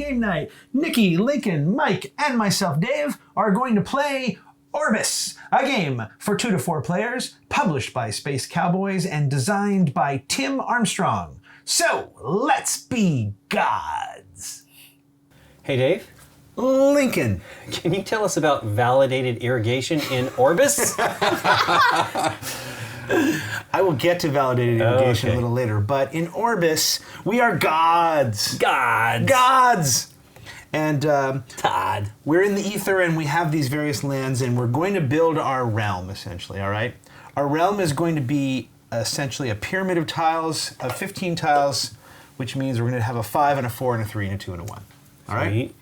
Game Night. Nikki, Lincoln, Mike, and myself, Dave, are going to play Orbis, a game for 2 to 4 players, published by Space Cowboys and designed by Tim Armstrong. So, let's be gods. Hey, Dave. Lincoln. Can you tell us about validated irrigation in Orbis? I will get to validated irrigation a little later, but in Orbis, we are gods. Gods! And Todd. We're in the ether and we have these various lands and we're going to build our realm, essentially, all right? Our realm is going to be essentially a pyramid of tiles, of 15 tiles, which means we're going to have a 5 and a 4 and a 3 and a 2 and a 1. All right? Sweet.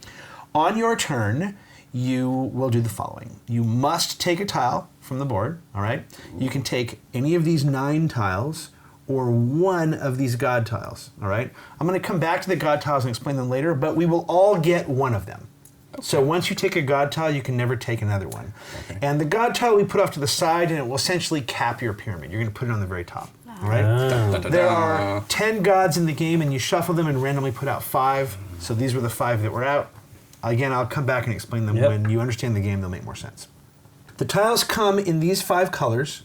On your turn, you will do the following. You must take a tile from the board, all right? You can take any of these 9 tiles or one of these god tiles, all right? I'm going to come back to the god tiles and explain them later, but we will all get one of them. Okay. So once you take a god tile, you can never take another one. Okay. And the god tile we put off to the side, and it will essentially cap your pyramid. You're going to put it on the very top, all right? There are 10 gods in the game, and you shuffle them and randomly put out 5. So these were the 5 that were out. Again, I'll come back and explain them. When you understand the game, they'll make more sense. The tiles come in these 5 colors,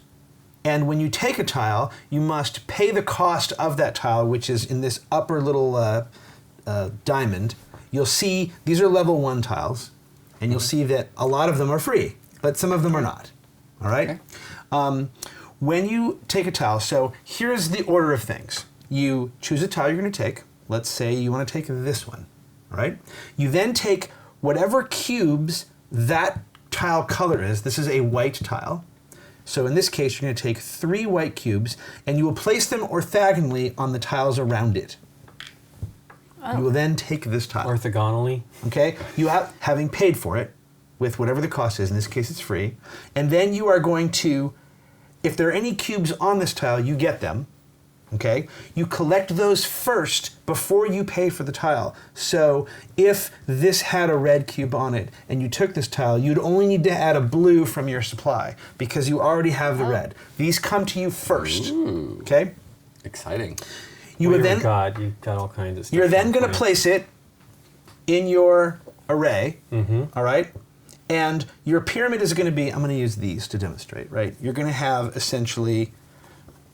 and when you take a tile, you must pay the cost of that tile, which is in this upper little diamond. You'll see these are level 1 tiles, and you'll see that a lot of them are free, but some of them are not. All right? Okay. When you take a tile, so here's the order of things. You choose a tile you're going to take. Let's say you want to take this one. All right? You then take whatever cubes that tile color is. This is a white tile. So in this case, you're going to take 3 white cubes, and you will place them orthogonally on the tiles around it. Oh. You will then take this tile. Orthogonally? Okay? You have, having paid for it, with whatever the cost is, in this case it's free, and then you are going to, if there are any cubes on this tile, you get them. Okay? You collect those first before you pay for the tile. So if this had a red cube on it and you took this tile, you'd only need to add a blue from your supply because you already have the red. These come to you first. Ooh. Okay? Exciting. You've got all kinds of stuff. You're then going to place it in your array, all right? And your pyramid is going to be, I'm going to use these to demonstrate, right? You're going to have essentially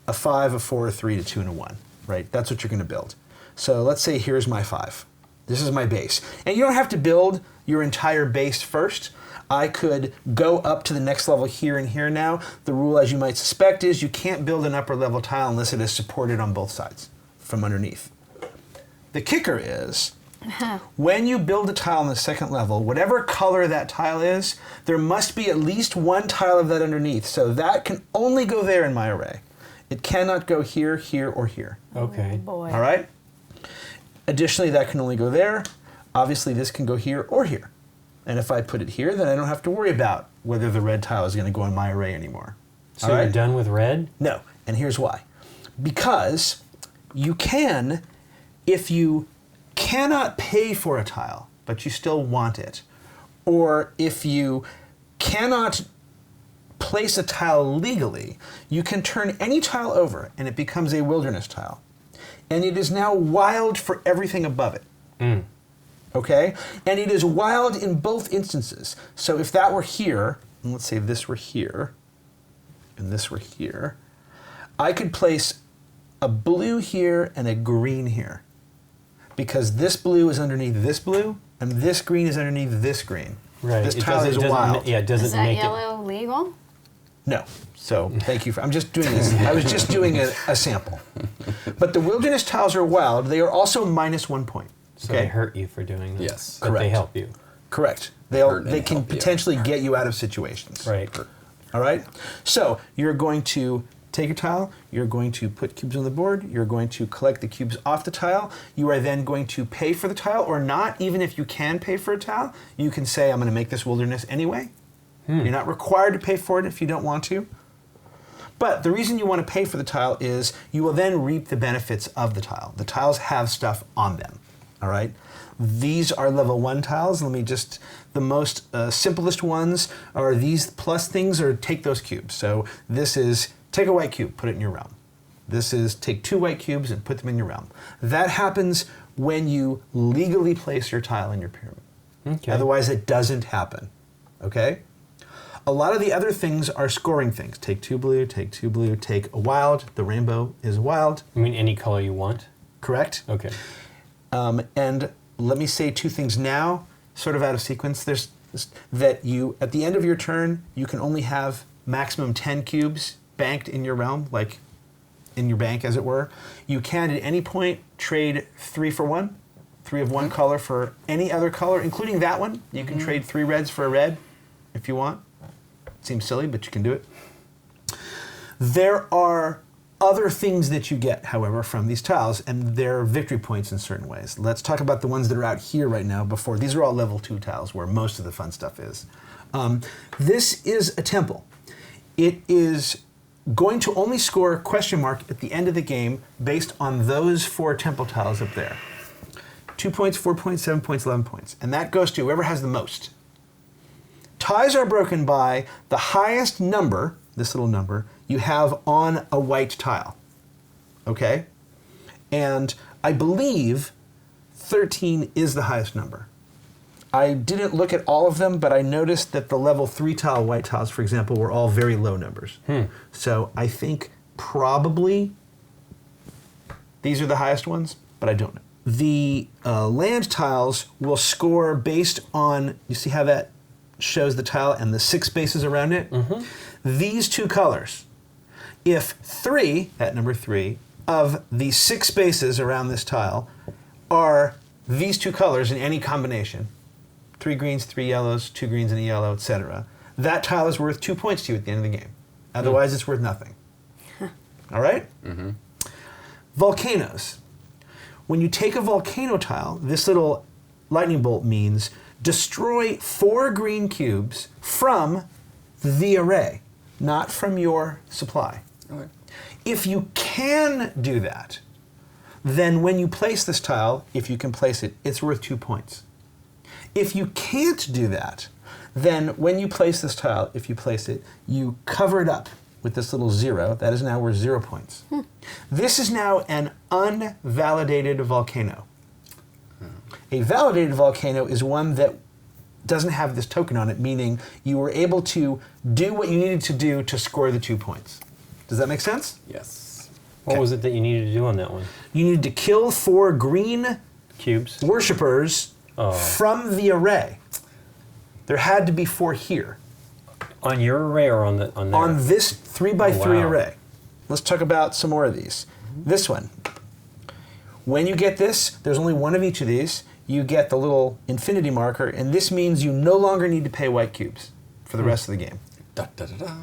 a 5, a 4, a 3, a 2, and a 1, right? That's what you're going to build. So let's say here's my 5. This is my base. And you don't have to build your entire base first. I could go up to the next level here and here now. The rule, as you might suspect, is you can't build an upper level tile unless it is supported on both sides from underneath. The kicker is, when you build a tile on the second level, whatever color that tile is, there must be at least 1 tile of that underneath. So that can only go there in my array. It cannot go here, here, or here. Okay. Oh, boy. All right? Additionally, that can only go there. Obviously, this can go here or here. And if I put it here, then I don't have to worry about whether the red tile is going to go in my array anymore. So you're done with red? No, and here's why. Because you can, if you cannot pay for a tile, but you still want it, or if you cannot place a tile legally, you can turn any tile over and it becomes a wilderness tile. And it is now wild for everything above it. Okay? And it is wild in both instances. So if that were here, and let's say this were here, and this were here, I could place a blue here and a green here. Because this blue is underneath this blue, and this green is underneath this green. Right. This tile is wild. Yeah, it doesn't Is that make yellow legal? No. So thank you for, I'm just doing this. I was just doing a sample. But the wilderness tiles are wild. They are also minus 1 point. So they hurt you for doing that. Yes. But they help you. Correct. They can potentially get you out of situations. Right. All right? So you're going to take a tile, you're going to put cubes on the board, you're going to collect the cubes off the tile, you are then going to pay for the tile or not. Even if you can pay for a tile, you can say, I'm going to make this wilderness anyway. You're not required to pay for it if you don't want to. But the reason you want to pay for the tile is you will then reap the benefits of the tile. The tiles have stuff on them, all right? These are level 1 tiles. Let me just, the most simplest ones are these plus things or take those cubes. So this is take a white cube, put it in your realm. This is take 2 white cubes and put them in your realm. That happens when you legally place your tile in your pyramid. Okay. Otherwise, it doesn't happen. Okay? A lot of the other things are scoring things. Take 2 blue, take a wild. The rainbow is a wild. You mean any color you want? Correct? Okay. And let me say 2 things now, sort of out of sequence. There's that you, at the end of your turn, you can only have maximum 10 cubes banked in your realm, like in your bank, as it were. You can, at any point, trade 3 for 1, 3 of one color for any other color, including that one. You can trade 3 reds for a red if you want. Seems silly, but you can do it. There are other things that you get, however, from these tiles, and they're victory points in certain ways. Let's talk about the ones that are out here right now before. These are all level 2 tiles, where most of the fun stuff is. This is a temple. It is going to only score question mark at the end of the game based on those 4 temple tiles up there. 2 points, 4 points, 7 points, 11 points. And that goes to whoever has the most. Ties are broken by the highest number, this little number, you have on a white tile. Okay? And I believe 13 is the highest number. I didn't look at all of them, but I noticed that the level 3 tile white tiles, for example, were all very low numbers. So I think probably these are the highest ones, but I don't know. The land tiles will score based on, you see how that shows the tile and the 6 spaces around it? These 2 colors. If 3, at number 3, of the 6 spaces around this tile are these 2 colors in any combination, 3 greens, 3 yellows, 2 greens and a yellow, etc., that tile is worth 2 points to you at the end of the game. Otherwise, it's worth nothing. All right? Volcanoes. When you take a volcano tile, this little lightning bolt means destroy 4 green cubes from the array, not from your supply. Okay. If you can do that, then when you place this tile, if you can place it, it's worth 2 points. If you can't do that, then when you place this tile, if you place it, you cover it up with this little 0. That is now worth 0 points. This is now an unvalidated volcano. A validated volcano is one that doesn't have this token on it, meaning you were able to do what you needed to do to score the 2 points. Does that make sense? Yes. What was it that you needed to do on that one? You needed to kill 4 green Cubes? worshippers from the array. There had to be 4 here. On your array or on there? On this 3x3 wow. array. Let's talk about some more of these. This one. When you get this, there's only 1 of each of these. You get the little infinity marker, and this means you no longer need to pay white cubes for the rest of the game. Da, da, da, da.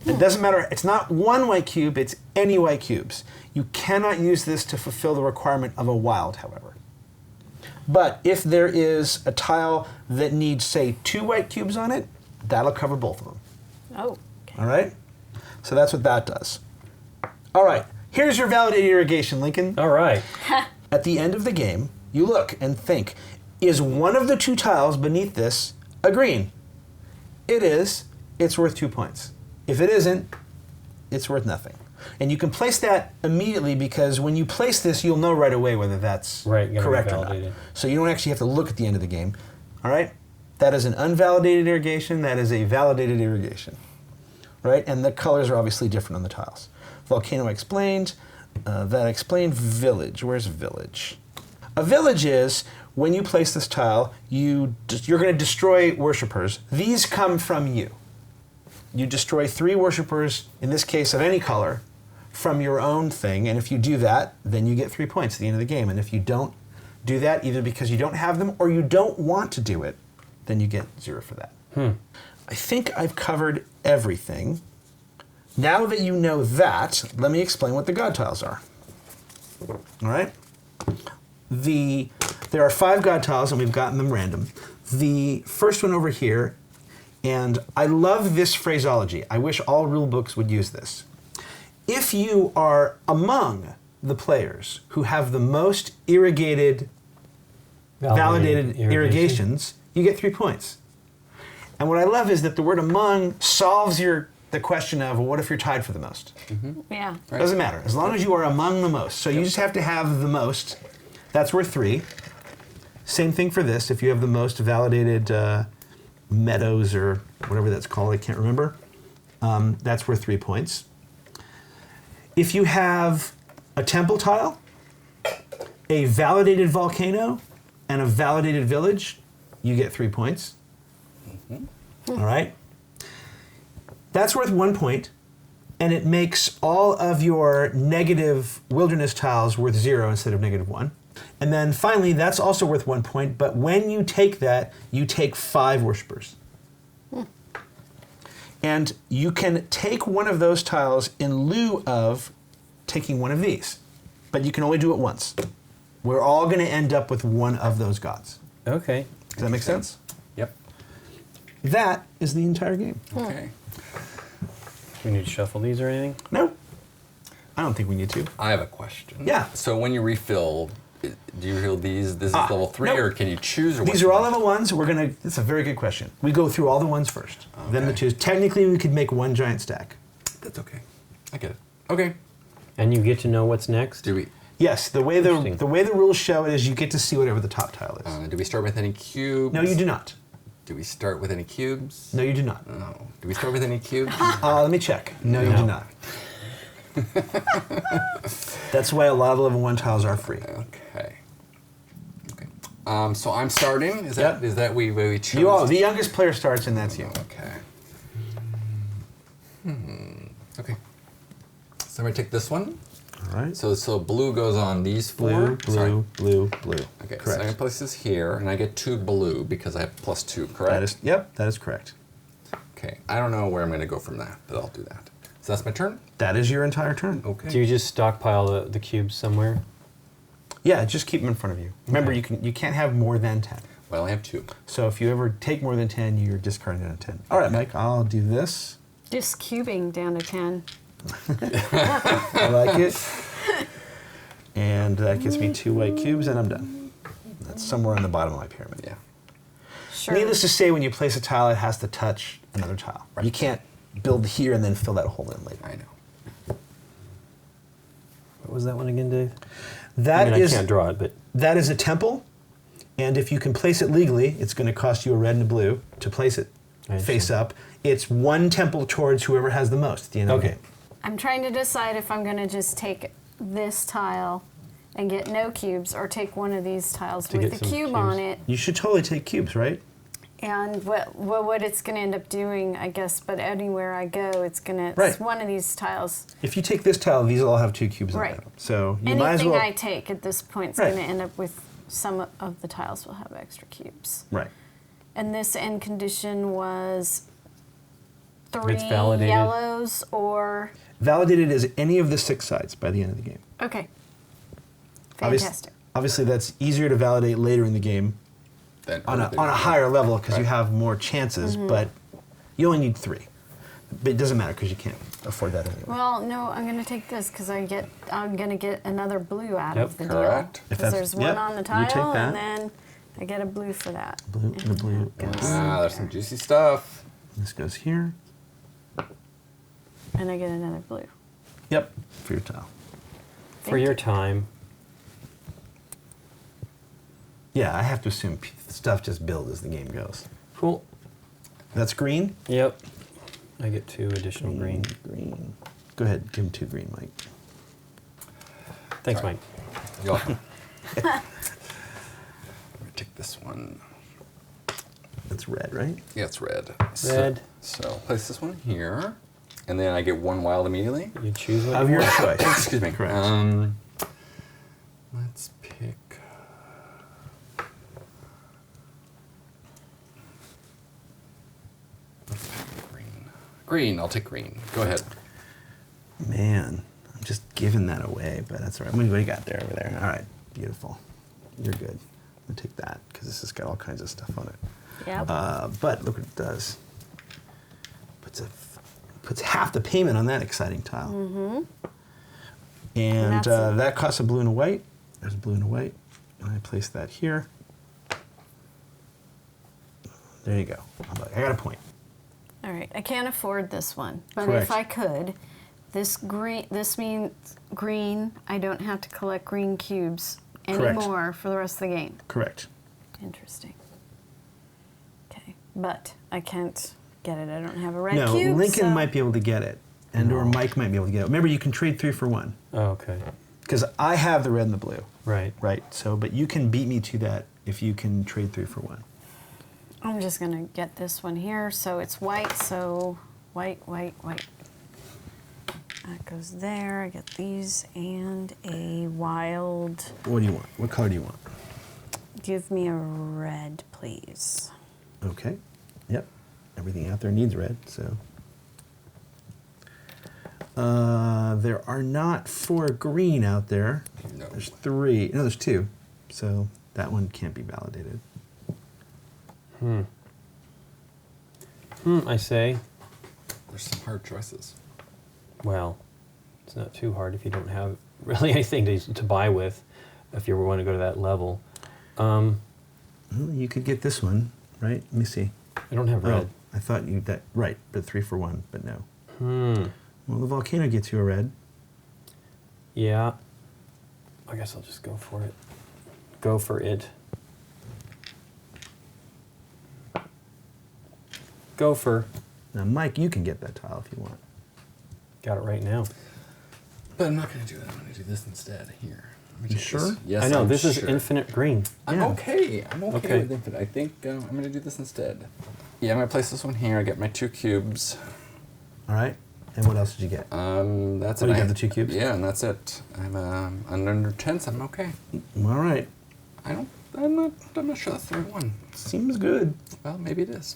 It doesn't matter. It's not 1 white cube, it's any white cubes. You cannot use this to fulfill the requirement of a wild, however. But if there is a tile that needs, say, 2 white cubes on it, that'll cover both of them. Oh, okay. All right? So that's what that does. All right. Here's your validated irrigation, Lincoln. All right. At the end of the game, you look and think, is one of the 2 tiles beneath this a green? It is. It's worth 2 points. If it isn't, it's worth nothing. And you can place that immediately because when you place this, you'll know right away whether that's Right, correct or not. So you don't actually have to look at the end of the game. All right? That is an unvalidated irrigation. That is a validated irrigation. Right? And the colors are obviously different on the tiles. Volcano explained. That explained village. Where's village? A village is when you place this tile, you're going to destroy worshippers. These come from you. You destroy 3 worshippers, in this case of any color, from your own thing. And if you do that, then you get 3 points at the end of the game. And if you don't do that, either because you don't have them or you don't want to do it, then you get 0 for that. I think I've covered everything. Now that you know that, let me explain what the god tiles are. All right? There are 5 god tiles, and we've gotten them random. The first one over here, and I love this phraseology. I wish all rule books would use this. If you are among the players who have the most validated irrigations, you get 3 points. And what I love is that the word among solves the question of, well, what if you're tied for the most? Yeah. Right. Doesn't matter, as long as you are among the most. So you just have to have the most That's worth 3. Same thing for this. If you have the most validated meadows or whatever that's called, I can't remember, that's worth 3 points. If you have a temple tile, a validated volcano, and a validated village, you get 3 points. All right? That's worth 1 point, and it makes all of your negative wilderness tiles worth 0 instead of -1. And then finally, that's also worth 1 point, but when you take that, you take 5 worshippers. And you can take one of those tiles in lieu of taking one of these, but you can only do it once. We're all going to end up with one of those gods. Okay. Does that make sense? Yep. That is the entire game. Okay. We need to shuffle these or anything? No, I don't think we need to. I have a question. Yeah. So when you refill, do you refill these? This is level 3, nope. or can you choose? Or These are all level 1s. We're gonna. That's a very good question. We go through all the 1s first, then the 2s. Technically, we could make one giant stack. That's okay. I get it. Okay. And you get to know what's next? Do we? Yes, the way the Interesting. rules show it is you get to see whatever the top tile is. Do we start with any cubes? No, you do not. Do we start with any cubes? No, you do not. No. Do we start with any cubes? Let me check. No, you do not. That's why a lot of level 1 tiles are free. Okay. Okay. So I'm starting. Is that Yep. is that we choose? You all, the youngest player starts, and that's you. Okay. Okay. So I'm gonna take this one. All right. So blue goes on these 4. Blue, Sorry. blue, blue. Okay. Correct. So I'm gonna place this here, and I get 2 blue because I have +2. Correct. That is. Yep, that is correct. Okay. I don't know where I'm gonna go from that, but I'll do that. So that's my turn. That is your entire turn. Okay. Do you just stockpile the cubes somewhere? Yeah, just keep them in front of you. Remember, Okay. you can't have more than 10. Well, I have 2. So if you ever take more than 10, you're discarding a 10. All right, Mike, I'll do this. Just cubing down to 10. I like it. And that gets me 2 white cubes, and I'm done. That's somewhere on the bottom of my pyramid. Yeah. Sure. Needless to say, when you place a tile, it has to touch another tile. Right. You can't build here and then fill that hole in later. I know. What was that one again, Dave? That I mean, is I can't draw it, but that is a temple, and if you can place it legally, it's going to cost you a red and a blue to place it I face see. up. It's 1 temple towards whoever has the most at the end of the Okay. game. I'm trying to decide if I'm going to just take this tile and get no cubes, or take one of these tiles To with get the some cube cubes. on it. You should totally take cubes, right? And what it's going to end up doing, I guess, but anywhere I go, it's going to, Right. it's one of these tiles. If you take this tile, these will all have 2 cubes on Right. them. So you might as Anything well. I take at this point is Right. going to end up with some of the tiles will have extra cubes. Right. And this end condition was 3 It's validated. yellows or... Validated as any of the 6 sides by the end of the game. Okay. Obvious- Fantastic. Obviously, that's easier to validate later in the game Then on a higher level because you Right. have more chances, Mm-hmm. but you only need 3. But it doesn't matter because you can't afford that anyway. Well, no, I'm going to take this because I'm going to get another blue out Yep. of the Correct. deal. If Because that's- there's one yep, on the you tile, take that. and then I get a blue for that. Blue and a blue. Goes There's some there. juicy stuff. This goes here. And I get another blue. Yep, for your tile. for your time, Yeah, I have to assume stuff just builds as the game goes. cool. That's green? Yep. I get 2 additional green. Green. Go ahead, give him 2 green, Mike. Thanks, Sorry. Mike. You're welcome. I'm gonna take this one. That's red, right? Yeah, it's red. Red. So place this one here, and then I get 1 wild immediately. You choose what Of you your want. choice. Excuse me. Correct. Let's pick. Let's pick green. Green. I'll take green. Go ahead. Man, I'm just giving that away, but that's all right. What do you got there over there? All right, beautiful. You're good. I'm gonna take that because this has got all kinds of stuff on it. Yep. But look what it does. Puts half the payment on that exciting tile. Mm-hmm. And that's- that costs a blue and a white. There's a blue and a white. And I place that here. There you go. I got a point. All right, I can't afford this one, but Correct. if I could, this means green. I don't have to collect green cubes Correct. anymore for the rest of the game. Correct. Interesting. Okay, but I can't get it. I don't have a red No, cube. Lincoln so might be able to get it, and or Mike might be able to get it. Remember, you can trade 3 for 1. Oh, okay. Because I have the red and the blue. Right. Right. So, but you can beat me to that if you can trade 3 for 1. I'm just gonna get this one here. So it's white. So white. That goes there. I get these and a wild. What do you want? What color do you want? Give me a red, please. Okay. Yep. Everything out there needs red, so. There are not 4 green out there. No. There's 3. No, there's 2. So that one can't be validated. I say, There's some hard choices. well, it's not too hard if you don't have really anything to buy with, if you want to go to that level. Well, you could get this one, right? Let me see. I don't have red. Oh, I thought you that right, but 3 for 1, but no. Hmm. Well, the volcano gets you a red. Yeah. I guess I'll just go for it. Go for it. Gopher. Now, Mike, you can get that tile if you want. Got it right now. But I'm not going to do that. I'm going to do this instead. Here. Let me You take sure? this. Yes, I know, I'm this is sure. infinite green. I'm Yeah. okay. I'm okay, Okay. with infinite. I think I'm going to do this instead. Yeah, I'm going to place this one here. I get my 2 cubes. All right. And what else did you get? That's Oh, it. you I- got the 2 cubes? Yeah, and that's it. I'm under 10, so I'm okay. All right. I'm not sure that's the right one. Seems good. Well, maybe it is.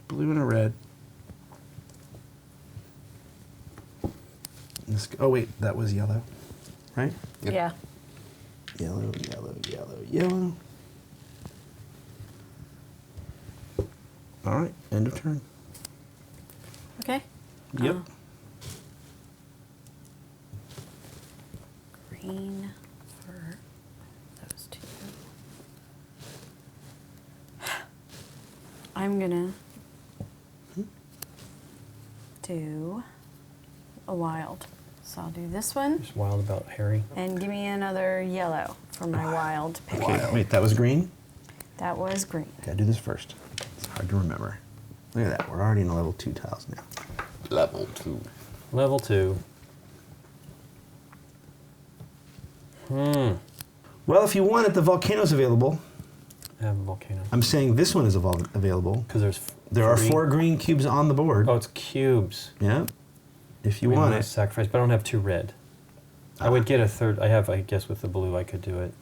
Blue and a red. Oh, wait. That was yellow, right? Yep. Yeah. Yellow, yellow, yellow, yellow. All right. End of turn. Okay. Yep. Green for those 2. I'm gonna do a wild. So I'll do this one Just wild about Harry. and give me another yellow for my wild pick. Okay. Wait. That was green. That was green. Gotta do this first. It's hard to remember. Look at that. We're already in the level 2 tiles now. Level 2. Level 2. Well, if you want it, the volcano's available. I have a volcano. I'm saying this one is available. Because there's There are 3. 4 green cubes on the board. Oh, it's cubes. Yeah. If you We want must it. sacrifice, but I don't have 2 red. I would get a 3rd. I have, I guess, with the blue, I could do it.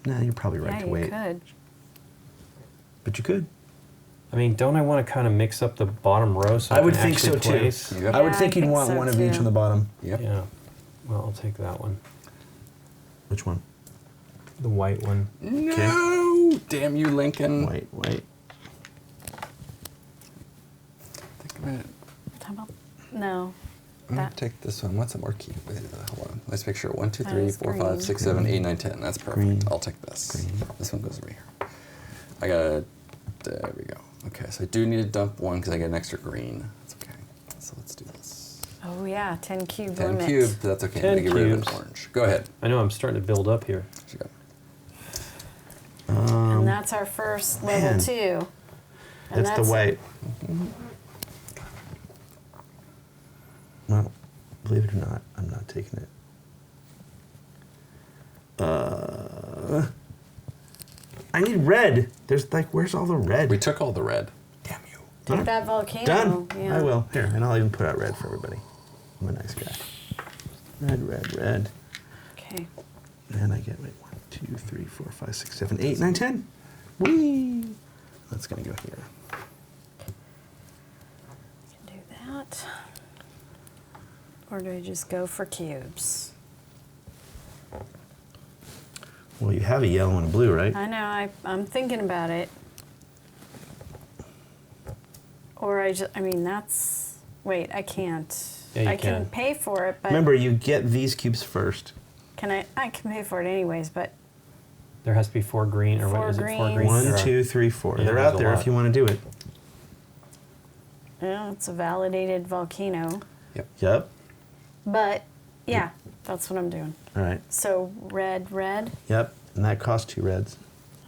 Nah, you're probably right Yeah, to you wait. could. But you could. I mean, don't I want to kind of mix up the bottom row so I would can think so actually too. place? Yep. I would Yeah, think I you'd think want so, one of each too. on the bottom. Yep. Yeah. Well, I'll take that one. Which one? The white one. No! Damn you, Lincoln. White, white. Think of it. How about no? I'm going That to take this one. What's a more key? Wait, hold on. Let's make sure. 1, 2, That 3, is 4, green. 5, 6, 7, 8, 9, 10. That's perfect. Green. I'll take this. Green. This one goes over here. I got there we go. Okay, so I do need to dump one because I get an extra green. That's okay. So let's do this. oh yeah, 10 cube 10 limit. cubes, but that's okay. 10 I'm going to get rid of an cubes. orange. Go ahead. I know I'm starting to build up here. What you got? And that's our first level man. 2. And That's the white. Well, believe it or not, I'm not taking it. I need red. There's like, where's all the red? We took all the red. Damn you. Take that volcano. Done. Yeah. I will. Here, and I'll even put out red for everybody. I'm a nice guy. Red, red, red. Okay. And I get, wait, 1, 2, 3, 4, 5, 6, 7, 8, 9, 10. Whee! That's going to go here. Can do that. Or do I just go for cubes? Well, you have a yellow and a blue, right? I know, I'm thinking about it. Or I mean, that's, wait, I can't. Yeah, you I can can. pay for it, but Remember, you get these cubes first. can I can pay for it anyways, but There has to be 4 green, or what 4 is it? 4 greens. green. 1, There are- 2, 3, 4. Yeah, They're there's out a there lot. if you want to do it. it's a validated volcano. Yep. Yep. But yeah, That's what I'm doing. All right. So red, Yep. And that costs 2 reds.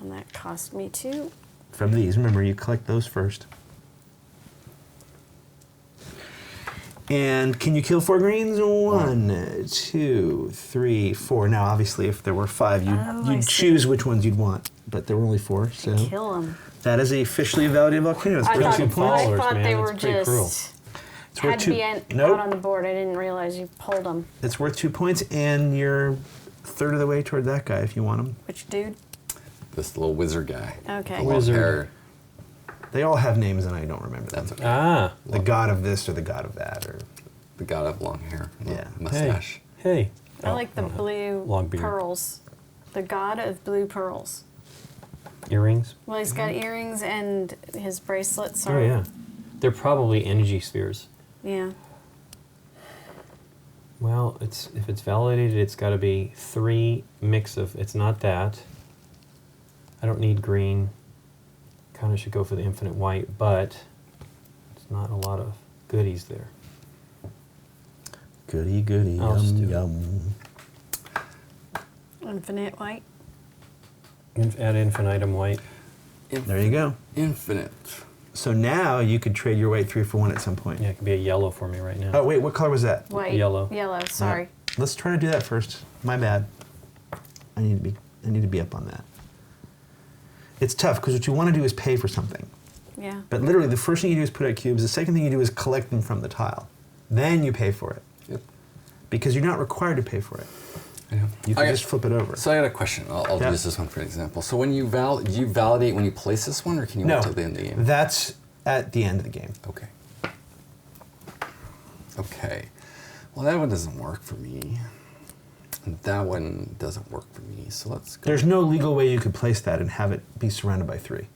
and that cost me 2. From these, remember, you collect those first. And can you kill 4 greens? 1, 2, 3, 4. Now, obviously, if there were 5, I you'd see. choose which ones you'd want. But there were only 4, so Kill them. that is a officially validated volcano. It's I worth thought, 2 points. followers, I thought man. they That's were pretty just cruel. It's worth had to 2. be out Nope. on the board. I didn't realize you pulled them. It's worth 2 points, and you're 1/3 of the way toward that guy if you want him. Which dude? This little wizard guy. Okay. The long Wizard. hair. They all have names, and I don't remember them. That's okay. Ah. The god of this or the god of that, or The god of long hair. Yeah. Mustache. Hey. I like the blue long beard. pearls. The god of blue pearls. Earrings. Well, he's got earrings and his bracelets Oh are. yeah. They're probably energy spheres. Yeah. Well, if it's validated, it's got to be 3 mix of. It's not that. I don't need green. Kind of should go for the infinite white, but it's not a lot of goodies there. goody goody, I'll just do yum it. yum. Infinite white. Add infinitum white. There you go. Infinite. So now you could trade your white 3 for 1 at some point. Yeah, it could be a yellow for me right now. Oh wait, what color was that? White. Yellow. Yellow, sorry. Yeah. Let's try to do that first. My bad. I need to be up on that. It's tough because what you want to do is pay for something. Yeah. But literally, the first thing you do is put out cubes. The second thing you do is collect them from the tile. Then you pay for it Yep. because you're not required to pay for it. Yeah. You can just flip it over. So I got a question. I'll Yeah. use this one for an example. So when you do you validate when you place this one, or can you No, wait till the end of the game? that's at the end of the game. Okay. Okay. Well, that one doesn't work for me. And that one doesn't work for me. So let's go. There's no legal way you could place that and have it be surrounded by 3,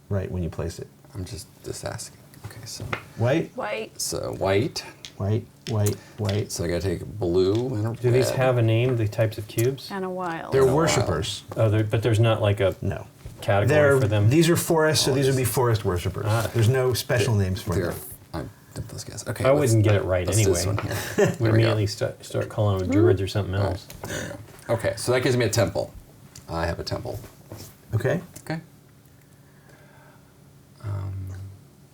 right, when you place it. I'm just asking. Okay, so White, White. white. white, white, white. So I gotta take blue and a red. Do these have a name, the types of cubes? And a wild. They're wow. worshippers. Oh, but there's not like a No. category for them? These are forests, so these would be forest worshippers. Ah. There's no special names for They're, them. I did those guys. Okay. I let's- wouldn't get it right let's do anyway. this one here. We There we go. immediately start calling them druids or something All right, else. there we go. Okay, so that gives me a temple. I have a temple. Okay? Okay.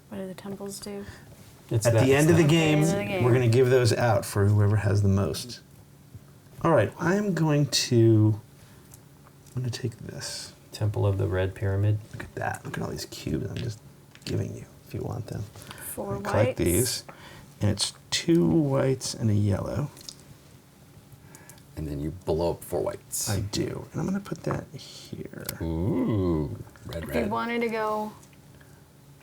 What do the temples do? It's At the end of the At the game, end of the game. we're going to give those out for whoever has the most. All right, I'm going to take this. Temple of the Red Pyramid. Look at that. Look at all these cubes I'm just giving you if you want them. 4 whites. Collect these. And it's 2 whites and a yellow. And then you blow up 4 whites. I do. And I'm going to put that here. Ooh. Red, If you red. wanted to go,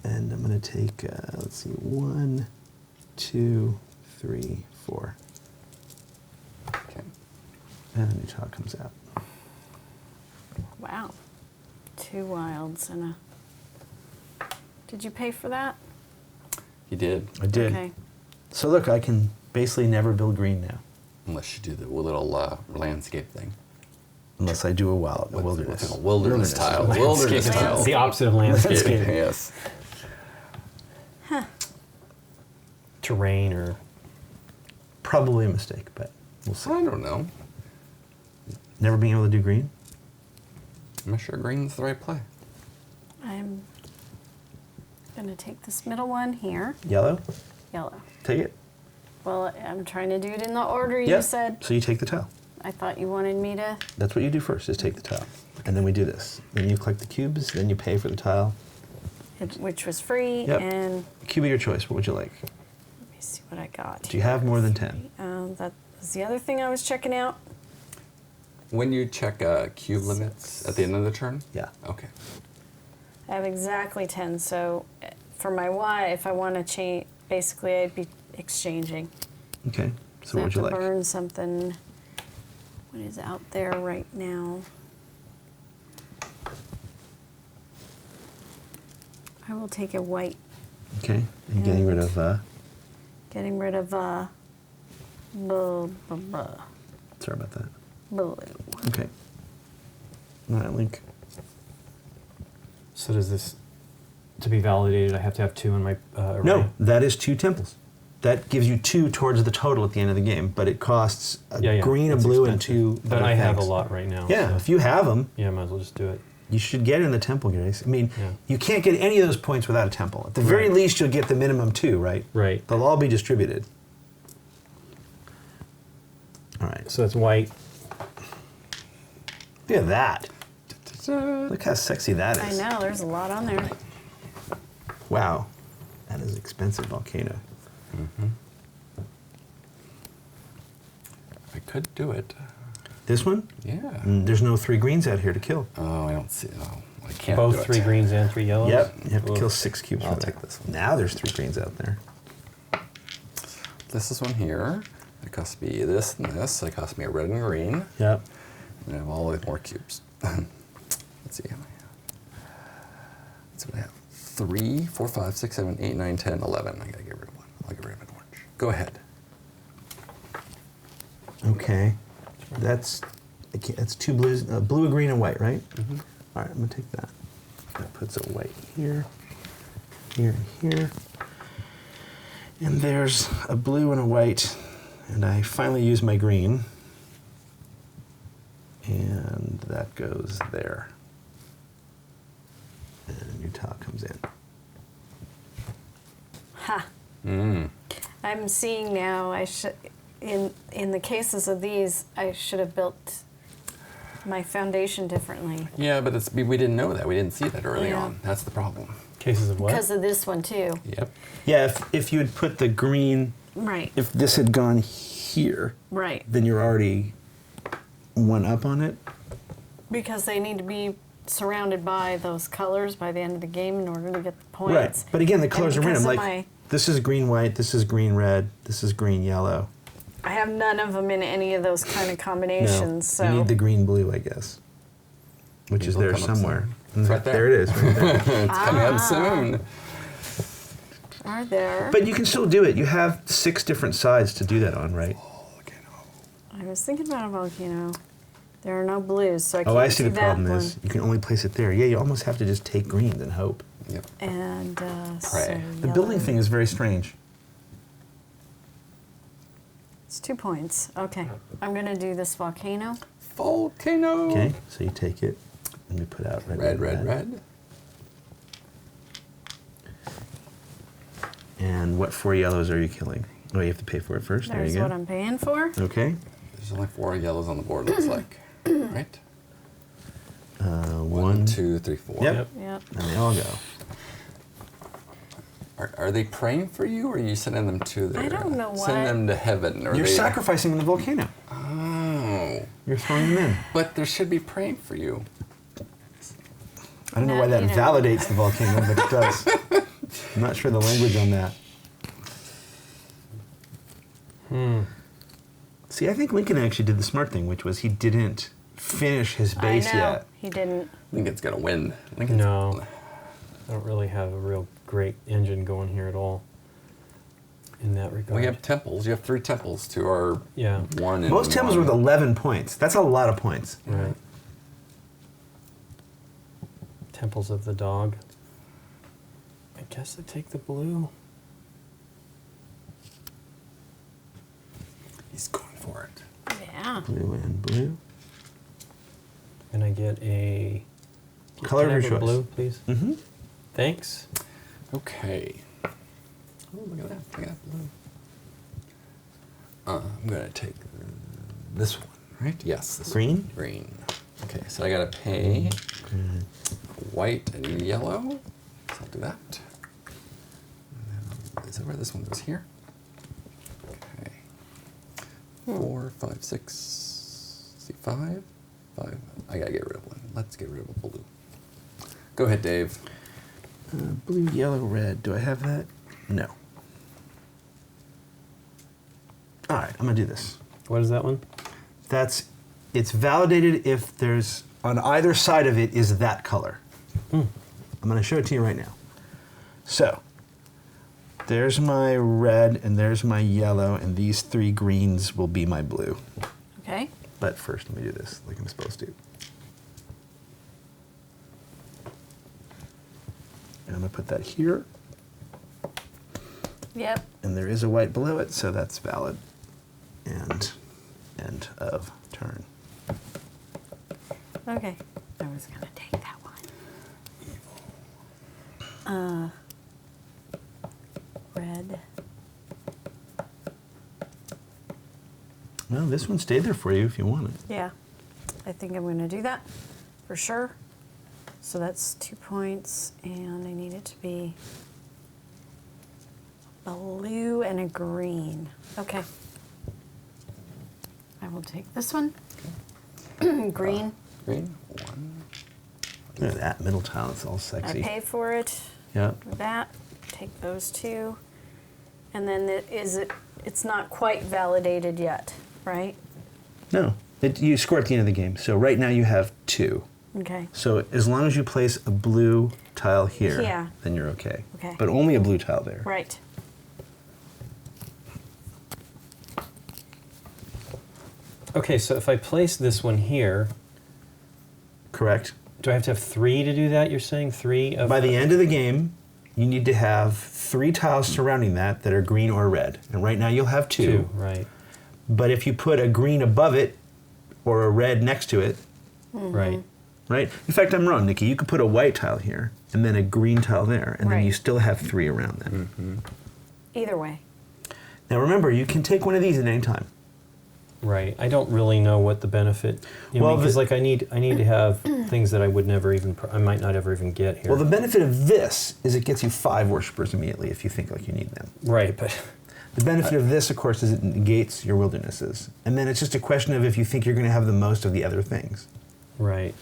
And I'm going to take, let's see, 1, 2, 3, 4. Okay. And a new tile comes out. wow, 2 wilds and a. Did you pay for that? You did. I did. Okay. So look, I can basically never build green now. Unless you do the little landscape thing. Unless I do a What's wilderness. a wilderness tile. Landscape. Wilderness It's tile. the opposite of landscape. Yes. Terrain or Probably a mistake, but we'll see. I don't know. Never being able to do green? I'm not sure green's the right play. I'm going to take this middle one here. Yellow? Yellow. Take it? Well, I'm trying to do it in the order you Yep. said. So you take the tile. I thought you wanted me to. That's what you do first, is take the tile. And then we do this. Then you collect the cubes, then you pay for the tile. Which was free, Yep. and Cube of your choice, what would you like? let me see what I got. Do you have more than 10? That was the other thing I was checking out. When you check cube limits at the end of the turn? Yeah. Okay. I have exactly 10, so for my Y, if I want to change, basically I'd be exchanging. Okay. So I what would you have to like? burn something. What is out there right now? I will take a white. Okay. And getting rid of, Getting rid of blue. sorry about that. Blue. Okay. All right, Link. so does this to be validated? I have to have 2 in my array. No, that is 2 temples. That gives you 2 towards the total at the end of the game, but it costs a Yeah, green, a it's blue, and expensive. 2 But other I have a things. lot right now. Yeah, so- if you have them, Yeah, might as well just do it. you should get in the temple, guys. I mean, Yeah. you can't get any of those points without a temple. At the very Right. least, you'll get the minimum 2, right? Right. They'll all be distributed. All right. So it's white. Look at that. Look how sexy that I is. know, there's a lot on there. Wow. That is expensive volcano. I could do it. This one? Yeah. There's no 3 greens out here to kill. Oh, I don't see. Oh, I can't Both do it. 3 greens and 3 yellows? Yep. You have to Oof. kill 6 cubes I'll for that. take this one. Now there's 3 greens out there. This is one here. It costs me this and this. It costs me a red and green. Yep. And I have all the more cubes. Let's see how many I have. Let's see what I have. 3, 4, 5, 6, 7, 8, 9, 10, 11. I gotta get rid of one. I'll get rid of an orange. Go ahead. Okay. That's 2 blues, blue, a green, and white, right? All right, I'm gonna take that. That puts a white here, here, and here. And there's a blue and a white, and I finally use my green. And that goes there. And a new tile comes in. Ha. Mm. I'm seeing now, I should, in the cases of these, I should have built my foundation differently. Yeah, but we didn't know that. We didn't see that early Yeah. on. That's the problem. Cases of what? Because of this one too. Yep. Yeah, if you had put the green, Right, if this had gone here, right. then you're already 1 up on it. Because they need to be surrounded by those colors by the end of the game in order to get the points. Right, but again, the colors are And random. because Like of this is green white, this is green red, this is green yellow. I have none of them in any of those kind of No, combinations. So you need the green blue, I guess, which Maybe is it'll there come up somewhere. It's right there. There it is. Right there. It's coming up soon. are there? But you can still do it. You have 6 different sides to do that on, right? I was thinking about a volcano. There are no blues, so I can't Oh, I see the that problem one. is you can only place it there. Yeah, you almost have to just take greens and hope. Yep. And Pray. The building thing is very strange. It's 2 points. Okay, I'm gonna do this volcano. Volcano. Okay, so you take it and you put out red, Red. And what 4 yellows are you killing? Oh, you have to pay for it first. There's there you what go. I'm paying for. Okay. There's only 4 yellows on the board, looks like. Right? 1, 1, 2, 3, 4. Yep. Yep. And they all go. Are they praying for you, or are you sending them to their... I don't know Send what- them to heaven, or You're they... sacrificing in the volcano. Oh. You're throwing them in. But there should be praying for you. I don't know why that You know. validates the volcano, but it does. I'm not sure the language on that. See, I think Lincoln actually did the smart thing, which was he didn't finish his base I know. yet. He didn't. Lincoln's gonna win. Lincoln's No. I don't really have a real great engine going here at all in that regard. We have temples. You have 3 temples to our Yeah. 1 and Most temples 1. with 11 points. That's a lot of points. Right. Temples of the Dog. I guess I take the blue. He's going for it. Yeah. Blue and blue. And I get a... Color Can I of have your a choice. blue, please? Mm-hmm. Thanks. Okay. Oh, look at that. Look at that blue. I'm going to take this one, right? Yes. This Green? One. Green. Okay, so I got to pay white and yellow. So I'll do that. And then, is that where this one goes here? Okay. 4, 5, 6, see, 5. I got to get rid of one. Let's get rid of a blue. Go ahead, Dave. Blue, yellow, red. Do I have that? No. All right, I'm going to do this. What is that one? It's validated if there's, on either side of it is that color. I'm going to show it to you right now. So, there's my red and there's my yellow, and these 3 greens will be my blue. Okay. But first, let me do this like I'm supposed to. And I'm going to put that here. Yep. And there is a white below it, so that's valid. And end of turn. Okay. I was gonna take that one. Red. Well, this one stayed there for you if you want it. Yeah. I think I'm gonna do that for sure. So that's 2 points, and I need it to be blue and a green. Okay. I will take this one. Green. Green. 1. Look at that middle tile, it's all I sexy. pay for it. Yep. With that, take those two. And then it's not quite validated yet, right? No, you score at the end of the game. So right now you have 2. Okay. So as long as you place a blue tile here, Yeah. then you're okay. Okay. But only a blue tile there. Right. Okay, so if I place this one here, Correct. do I have to have 3 to do that? You're saying 3 of... By the end of the game, you need to have 3 tiles surrounding that are green or red. And right now you'll have 2. 2, right. But if you put a green above it or a red next to it, Right. right? In fact, I'm wrong, Nikki. You could put a white tile here and then a green tile there, and then Right. you still have 3 around that. Either way. Now remember, you can take one of these at any time. Right. I don't really know what the benefit. Well, because like I need to have things that I would never even. I might not ever even get here. Well, the benefit of this is it gets you 5 worshippers immediately if you think like you need them. right, but The benefit of this, of course, is it negates your wildernesses. And then it's just a question of if you think you're going to have the most of the other things. right.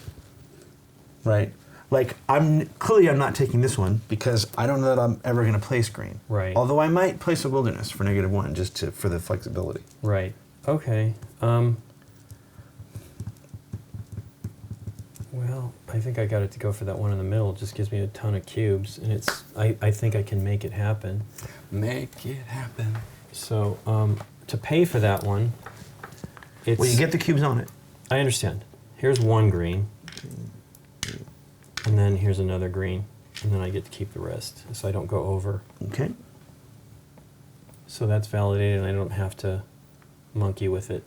Right? Like, I'm not taking this one because I don't know that I'm ever going to place green. Right. Although I might place a wilderness for -1 just for the flexibility. Right. Okay. Well, I think I got it to go for that one in the middle. It just gives me a ton of cubes, and I think I can make it happen. Make it happen. So to pay for that one, it's. Well, you get the cubes on it. I understand. Here's one green, and then here's another green, and then I get to keep the rest, so I don't go over. Okay. So that's validated, and I don't have to monkey with it.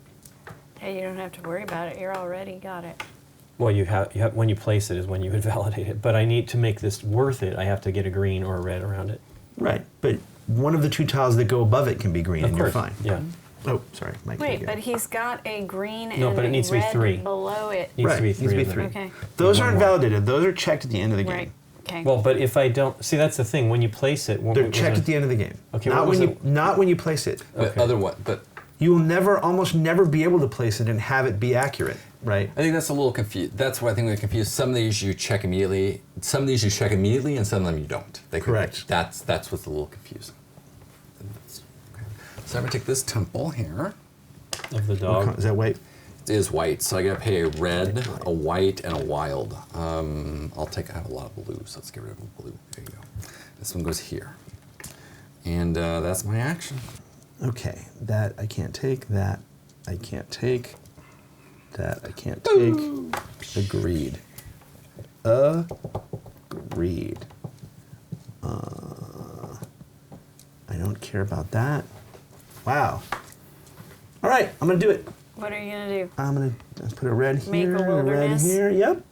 Hey, you don't have to worry about it. You're already got it. Well, you have when you place it is when you would validate it. But I need to make this worth it. I have to get a green or a red around it. Right. But one of the 2 tiles that go above it can be green, Of and course. you're fine. Yeah. Oh, sorry. Mike. Wait, but he's got a green No, and but it a needs to be red 3. below it. Needs to be Right, 3. needs to be of them. 3. Okay. Those And one aren't more. validated. Those are checked at the end of the game. Right. Okay. Well, but if I don't see, that's the thing. When you place it, They're checked at the end of the game. Okay, Not what was when it? not when you place it. But Okay. other one, but You will almost never be able to place it and have it be accurate, right? I think that's a little confused. That's why I think we're confused. Some of these you check immediately. Some of these you check immediately, and some of them you don't. Correct. That's what's a little confusing. Okay. So I'm gonna take this temple here. of the dog. Is that white? It is white, so I gotta pay a red, a white, and a wild. I have a lot of blue, so let's get rid of the blue. There you go. This one goes here. And that's my action. Okay, that I can't take, that I can't take, that I can't take. Agreed. Agreed. I don't care about that. Wow. All right, I'm gonna do it. What are you gonna do? I'm gonna put a red Make here a and a red wilderness? here. Yep.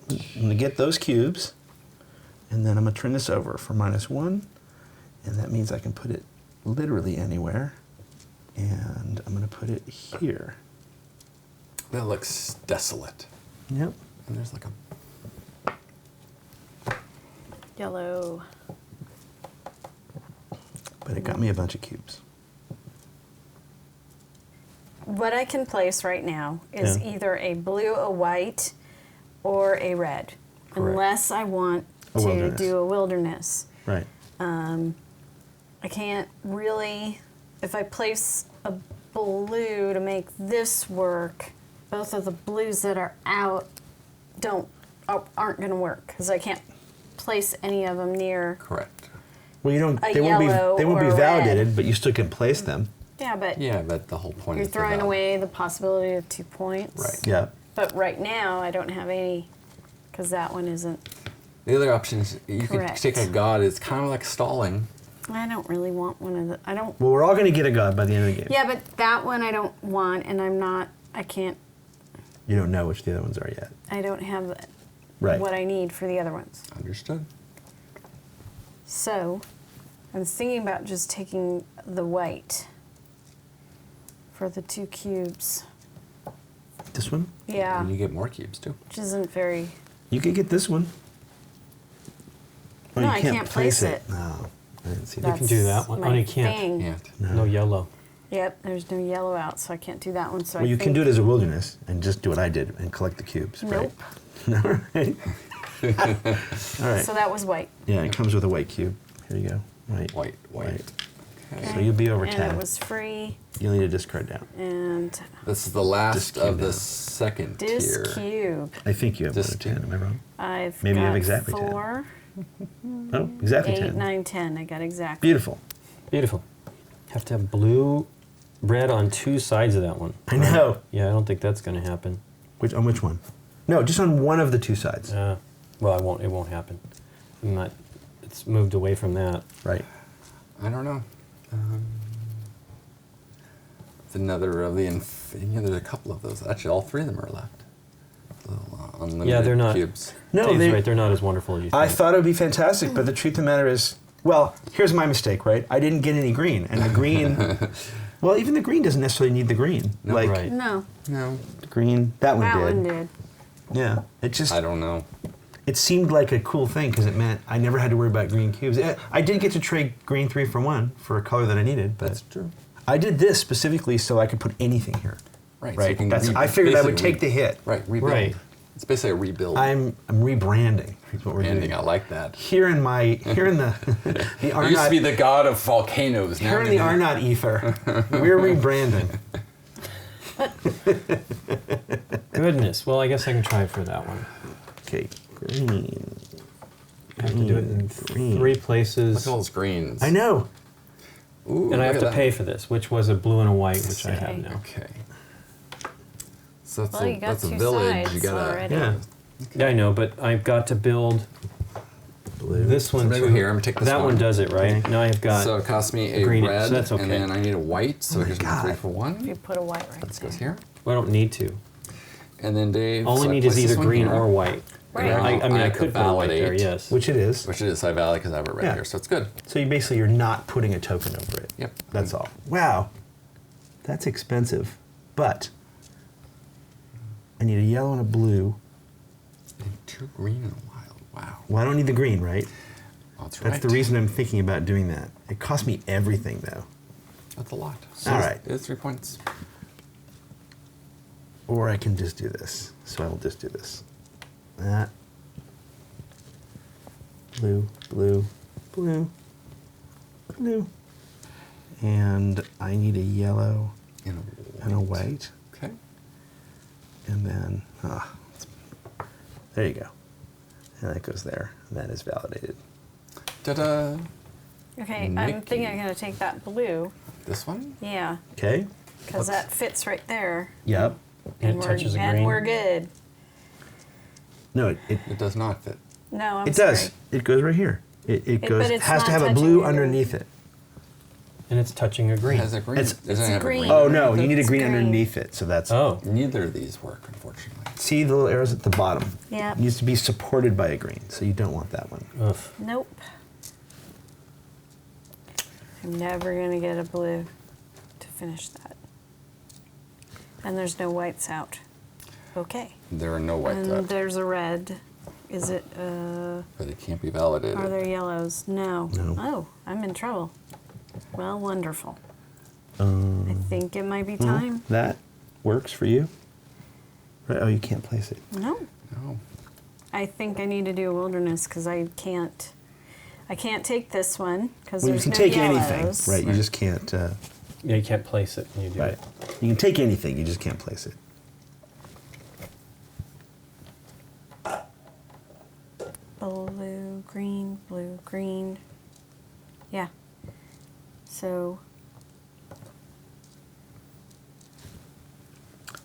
I'm gonna get those cubes, and then I'm gonna turn this over for -1, and that means I can put it literally anywhere. And I'm gonna put it here. That looks desolate. Yep. And there's like a Yellow. But it got me a bunch of cubes. What I can place right now is Yeah. either a blue, a white, or a red. Correct. Unless I want A to wilderness. do a wilderness. Right. I can't really, if I place a blue to make this work, both of the blues that are out aren't going to work because I can't place any of them near. correct. Well, you don't. A They won't be. yellow They won't be or a validated, red. but you still can place them. Yeah, but Yeah, but the whole point you're is throwing develop. away the possibility of 2 points. Right. Yeah. But right now, I don't have any because that one isn't. The other option is you Correct. could take a god. It's kind of like stalling. I don't really want one of the. I don't. Well, we're all going to get a god by the end of the game. Yeah, but that one I don't want, and I'm not. I can't. You don't know which the other ones are yet. I don't have Right. what I need for the other ones. Understood. So, I was thinking about just taking the white for the 2 cubes. This one? Yeah, And you get more cubes too. which isn't very. You could get this one. Oh, No, you I can't place it. No, I didn't see You that. can do that one. my Oh, you can't. thing. Can't. No. No yellow. Yep, there's no yellow out, so I can't do that one. So Well, I you think, can do it as a wilderness and just do what I did and collect the cubes, right? Nope. No, right? All right. So that was white. Yeah, it comes with a white cube. Here you go. White. White. Okay. So you'll be over and 10. it was free. You'll need a discard down. And This is the last Disc of cube the now. second disc tier. cube. I think you have This one to 10. Am I wrong? I've Maybe got you have exactly 10. 4, Oh, exactly 8, 10. 9, 10. I got exactly. Beautiful. Beautiful. Have to have blue red on 2 sides of that one. I know. Yeah, I don't think that's going to happen. On which one? No, just on one of the 2 sides. Well, I won't. It won't happen. I'm not. It's moved away from that. Right. I don't know. It's another of the. There's a couple of those. Actually, all 3 of them are left. Little, unlimited Yeah, they're not. cubes. No, No, right. They're not as wonderful as you think. I thought it would be fantastic, but the truth of the matter is, well, here's my mistake, right? I didn't get any green, and the green, well, even the green doesn't necessarily need the green. No. Like Right. No, No, the green, that one that did. one did. Yeah, it just I don't know. it seemed like a cool thing because it meant I never had to worry about green cubes. I did get to trade green 3 for 1 for a color that I needed, but That's true. I did this specifically so I could put anything here. Right. so Right. you can I figured I would basically take the hit. Right. Rebuild. Right. It's basically a rebuild. I'm rebranding. Is what we're Ending. doing. I like that. Here in the the I used to be Arnott, the god of volcanoes. Now here in the Arnott ether, we're rebranding. Goodness. Well, I guess I can try for that one. Okay, green. I have to do it in Green. 3 Look places, at all those greens. I know. Ooh, and I have look to at pay that. for this, which was a blue and a white, which I have Okay. now. Okay. So that's, Well, you got that's a 2 village. sides You gotta. already. Yeah. Yeah, I know, but I've got to build Blue. this one I'm gonna too. go here. I'm gonna take this that one. one does it, right? Okay. Now I've got. So it costs me a green, red, so that's okay. and then I need a white. So Oh my here's my 3 God. for If 1. you put a white right This there. goes here. well, I don't need to. And then Dave. All so I need is place this either one green here, or white. Right. And I mean, I have to could put a white there, validate, yes. Which it is. Which it is. I validate because I have it right Yeah. here. So it's good. So you basically you're not putting a token over it. Yep. That's all. Wow. That's expensive. But I need a yellow and a blue. And 2 green and a wild. Wow. Well, I don't need the green, right? That's right. That's the reason I'm thinking about doing that. It cost me everything though. That's a lot. All right. It's 3 points. Or I can just do this. So I will just do this. That. Blue, blue, blue, blue. And I need a yellow and a white. Okay. And then, there you go. And that goes there. And that is validated. Ta-da. Okay, I'm Nikki. thinking I'm going to take that blue. This one? Yeah, Okay? because that fits right there. Yep. And it touches the green. we're good. No, it It does not fit. No, I'm it does. sorry. It goes right here. It but goes, it's has to not have a touching blue the green. underneath it. And it's touching a green. It has a green. It's- Doesn't it's it have green. a green? Oh no, you underneath need a It's green green. underneath it. So that's, Oh. it? Neither of these work, unfortunately. see the little arrows at the bottom? Yep. It needs to be supported by a green. So you don't want that one. Ugh. Nope. I'm never going to get a blue to finish that. And there's no whites out. Okay. There are no whites And out, there's a red. Is it, but it can't be validated. are there yellows? No. No. Oh, I'm in trouble. Well, wonderful. I Um, think it might be well, time. that works for you. Right? Oh, you can't place it. No. No. I think I need to do a wilderness because I can't take this one because Well, you there's can no take yellows. anything, right? You Right. just can't. Yeah, you can't place it when you do Right. it. You can take anything. You just can't place it. Blue, green. Yeah. So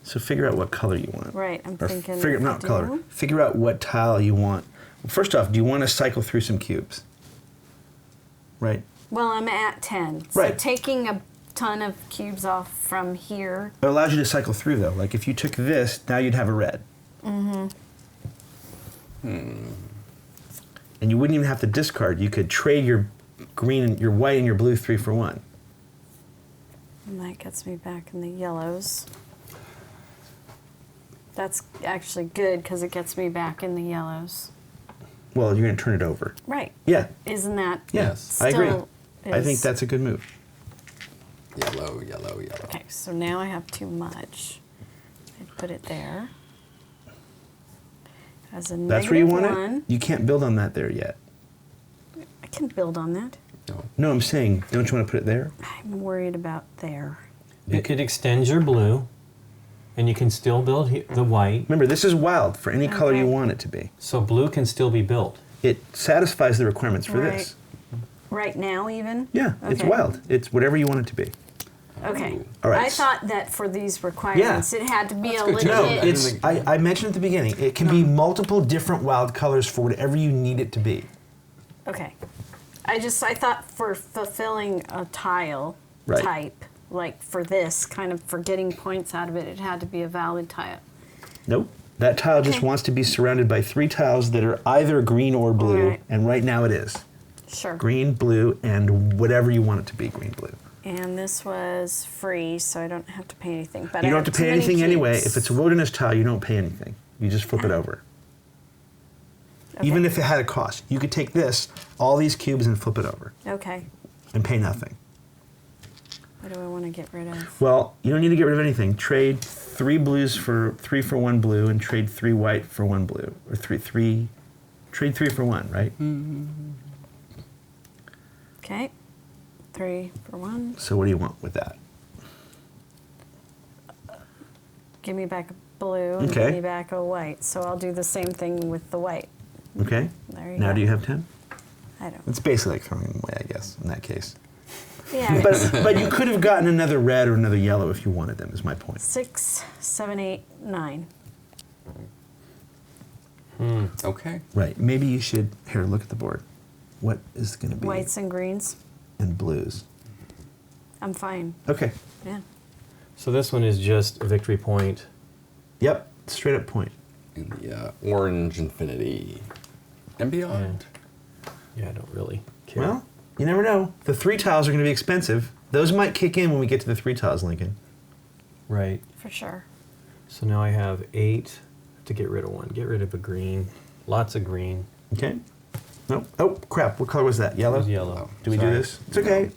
So figure out what color you want. right, I'm Or thinking. figure if I not color. do- Figure out what tile you want. Well, first off, do you want to cycle through some cubes? Right. Well, I'm at 10. So Right. taking a ton of cubes off from here. It allows you to cycle through, though. Like, if you took this, now you'd have a red. And you wouldn't even have to discard. You could trade your green, and your white, and your blue 3 for 1. And that gets me back in the yellows. That's actually good because it gets me back in the yellows. Well, you're going to turn it over. Right. Yeah. Isn't that Yeah, Yes. I agree. still I think is- that's a good move. Yellow, yellow, yellow. Okay, so now I have too much. I put it there. As a That's where you want -1. it? You can't build on that there yet. I can build on that. No. No, I'm saying, don't you want to put it there? I'm worried about there. You could extend your blue, and you can still build the white. Remember, this is wild for any color you Okay. want it to be. So blue can still be built. It satisfies the requirements for Right. this. Right now, even? Yeah, it's Okay. wild. It's whatever you want it to be. Okay. Ooh. All right. I thought that for these requirements, it had to be That's a good to legit. know. No, I it's. didn't think- I mentioned at the beginning. It can be multiple different wild colors for whatever you need it to be. Okay. I thought for fulfilling a tile Right. type, like for this, kind of for getting points out of it, it had to be a valid tile. Nope. That tile just Okay. wants to be surrounded by 3 tiles that are either green or blue, Right. and right now it is Sure. green, blue, and whatever you want it to be, green, blue. And this was free, so I don't have to pay anything. But You I don't have to too pay many anything anyway. cubes. If it's a wilderness tile, you don't pay anything. You just flip it over. Even if it had a cost, you could take this, all these cubes, and flip it over Okay. and pay nothing. What do I want to get rid of? Well, you don't need to get rid of anything. Trade 3 blues for 3 for 1 blue, and trade 3 white for 1 blue, or trade 3 for 1, right? Okay. 3 for 1. So what do you want with that? Give me back a blue and Okay. give me back a white. So I'll do the same thing with the white. Okay. There you Now go. do you have 10? I don't. It's basically like throwing them away, I guess, in that case. Yeah. But you could have gotten another red or another yellow if you wanted them, is my point. 6, 7, 8, 9. Okay. Right. Maybe you should, here, look at the board. What is going to be? Whites and greens. And blues. I'm fine. Okay. Yeah. So this one is just a victory point. Yep. Straight up point. In the orange infinity and beyond. Yeah, I don't really care. Well, you never know. The 3 tiles are going to be expensive. Those might kick in when we get to the 3 tiles, Lincoln. Right. For sure. So now I have 8 to get rid of 1. Get rid of a green. Lots of green. Okay. Nope. Oh, crap. What color was that? Yellow? It was yellow. Do we Sorry. do this? It's okay.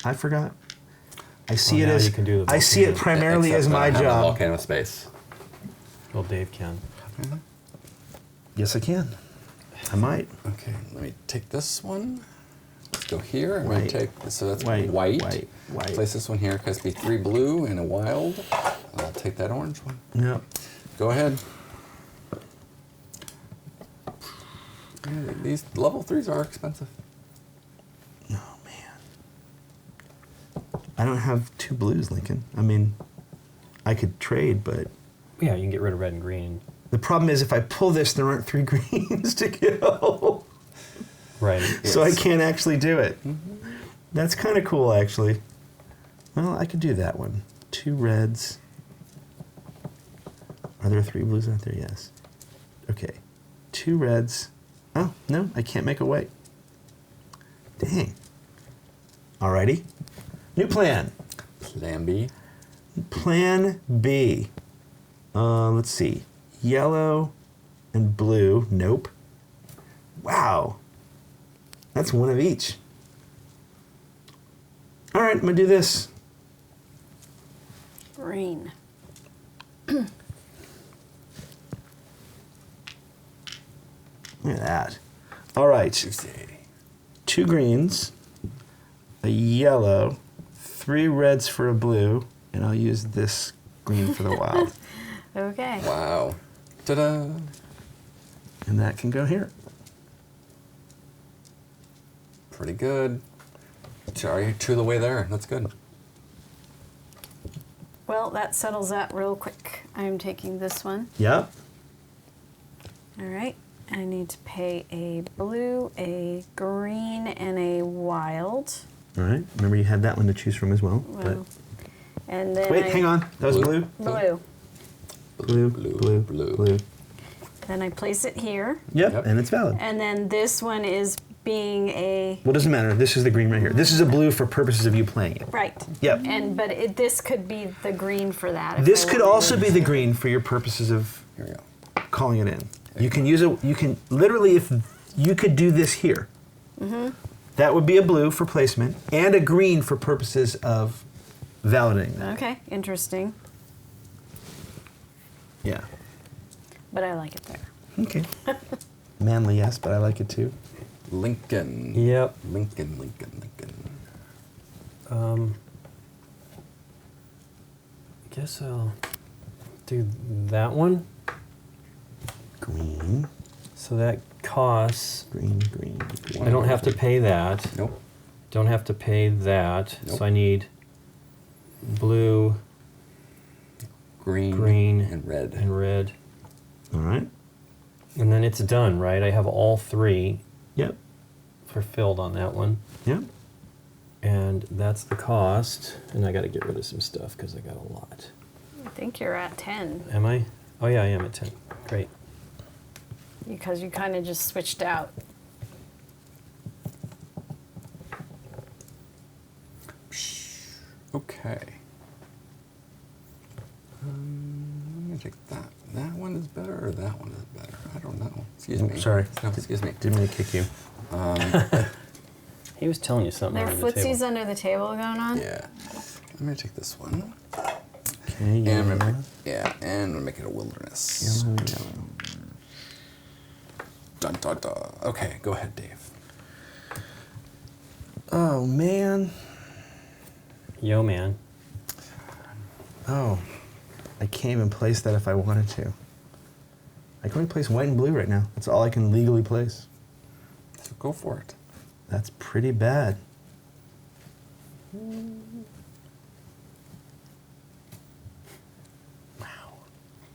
I forgot. I see Well, it now as you can do the I see it volcano. primarily Except as when I my have the job. volcano space. Well, Dave can. Yes, I can. I might. Okay, let me take this one. Let's go here. I'm going White. to take, so that's White, white. white, white. Place this one here because it'd be 3 blue and a wild. I'll take that orange one. Yep. Go ahead. Yeah, these level 3s are expensive. Oh man. I don't have 2 blues, Lincoln. I mean, I could trade, but Yeah, you can get rid of red and green. the problem is if I pull this, there aren't 3 greens to go. Right. So I Yes. can't actually do it. That's kind of cool, actually. Well, I could do that one. 2 reds. Are there 3 blues out there? Yes. Okay. 2 reds. Oh, no, I can't make a white. Dang. Alrighty. New plan. Plan B. Plan B. Let's see. Yellow and blue. Nope. Wow. That's one of each. All right, I'm going to do this. Green. Look at that. All right. Juicy. 2 greens, a yellow, 3 reds for a blue, and I'll use this green for the wild. Okay. Wow. Ta-da. And that can go here. Pretty good. Sorry, 2 the way there. That's good. Well, that settles that real quick. I'm taking this one. Yep. All right. I need to pay a blue, a green, and a wild. All right. Remember, you had that one to choose from as well. Well, and then Wait, hang on. That was blue. Blue. Blue. Then I place it here. Yep, and it's valid. And then this one is being a... Well, it doesn't matter. This is the green right here. This is a blue for purposes of you playing it. Right. Yep. But this could be the green for that. if This I could wanted. also be the green for your purposes of Here we go. calling it in. You can use it. You can literally, if you could do this here, that would be a blue for placement and a green for purposes of validating that. Okay, interesting. Yeah. But I like it there. Okay. Manly, yes, but I like it too. Lincoln. Yep. Lincoln. Guess I'll do that one. Green, So that costs. green. I don't have to pay that. Nope. Don't have to pay that. Nope. So I need blue Green and red. and red. All right. And then it's done, right? I have all three Yep. fulfilled on that one. Yep. And that's the cost. And I got to get rid of some stuff because I got a lot. I think you're at 10 Am I? Oh, yeah, I am at 10. Great. because you kind of just switched out. Okay. I'm gonna take that. That one is better, or that one is better. I don't know. Excuse me. Sorry. No, excuse me. Didn't mean to kick you. He was telling you something There are under the footsies table. under the table going on. Yeah. I'm gonna take this one. Okay. And I'm gonna Yellow. and I'm gonna make it a wilderness. Yellow. Dun dun dun. Okay, go ahead, Dave. Oh man. Yo, man. Oh, I can't even place that if I wanted to. I can only place white and blue right now. That's all I can legally place. So go for it. That's pretty bad.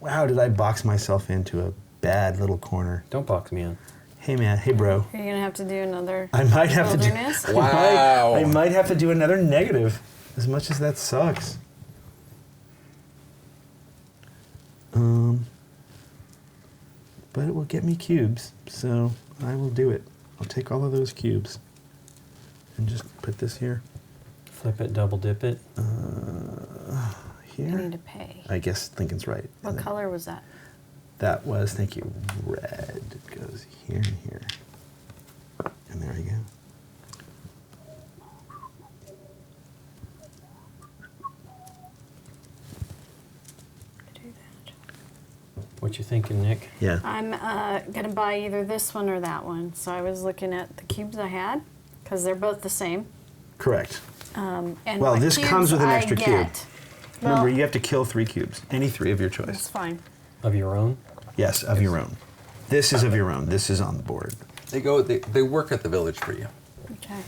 Wow, did I box myself into a bad little corner? Don't box me in. Hey man, hey bro. Are you gonna have to do another I might have wilderness? to do. Wow. I might have to do another negative, as much as that sucks. But it will get me cubes, so I will do it. I'll take all of those cubes and just put this here. Flip it, double dip it. I Here. need to pay. I guess Lincoln's right. What And then color was that? That was, thank you, red. It goes here and here. And there we go. Do that. What you thinking, Nick? Yeah. I'm gonna buy either this one or that one. So I was looking at the cubes I had because they're both the same. Correct. And Well, what this comes cubes with an I extra cube. get. Remember, Well, you have to kill 3 cubes. Any 3 of your that's choice. fine. Of your own? Yes, of your own. This is of your own. This is on the board. They work at the village for you. Okay.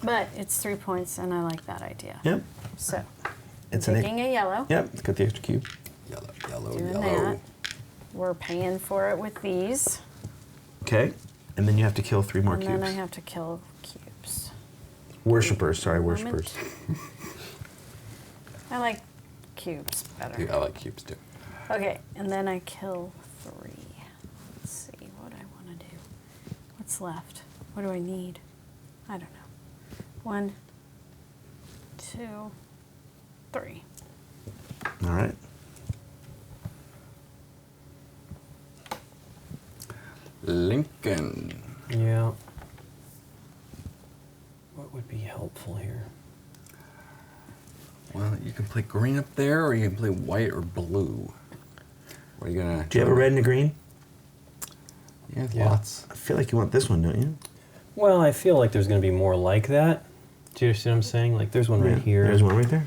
But it's 3 points, and I like that idea. Yep. So, It's taking a yellow, Yep, it's got the extra cube. Yellow. doing that. We're paying for it with these, Okay. And then you have to kill 3 more and cubes. then I have to kill cubes. Worshippers, sorry, Moment. worshippers. I like cubes better. I like cubes too. Okay, and then I kill 3. Let's see what I want to do. What's left? What do I need? I don't know. 1, 2, 3. All right. Lincoln. Yeah. What would be helpful here? Well, you can play green up there, or you can play white or blue. What are you gonna? Do you have a red and a green? Yeah, Yeah. lots. I feel like you want this one, don't you? Well, I feel like there's going to be more like that. Do you understand what I'm saying? Like, there's one Yeah, right here. There's one right there.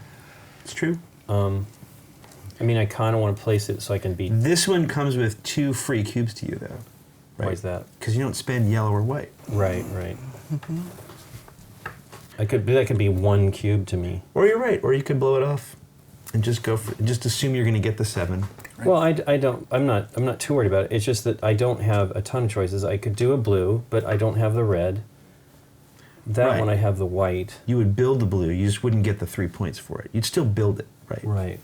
It's true. I mean, I kind of want to place it so I can be. This one comes with 2 free cubes to you, though. Why is that? Because you don't spend yellow or white. Right. That could be 1 cube to me. Or you're right. Or you could blow it off and just go for. Just assume you're going to get the 7. Right. Well, I don't. I'm not too worried about it. It's just that I don't have a ton of choices. I could do a blue, but I don't have the red. That Right. one I have the white. You would build the blue. You just wouldn't get the 3 points for it. You'd still build it, right? Right.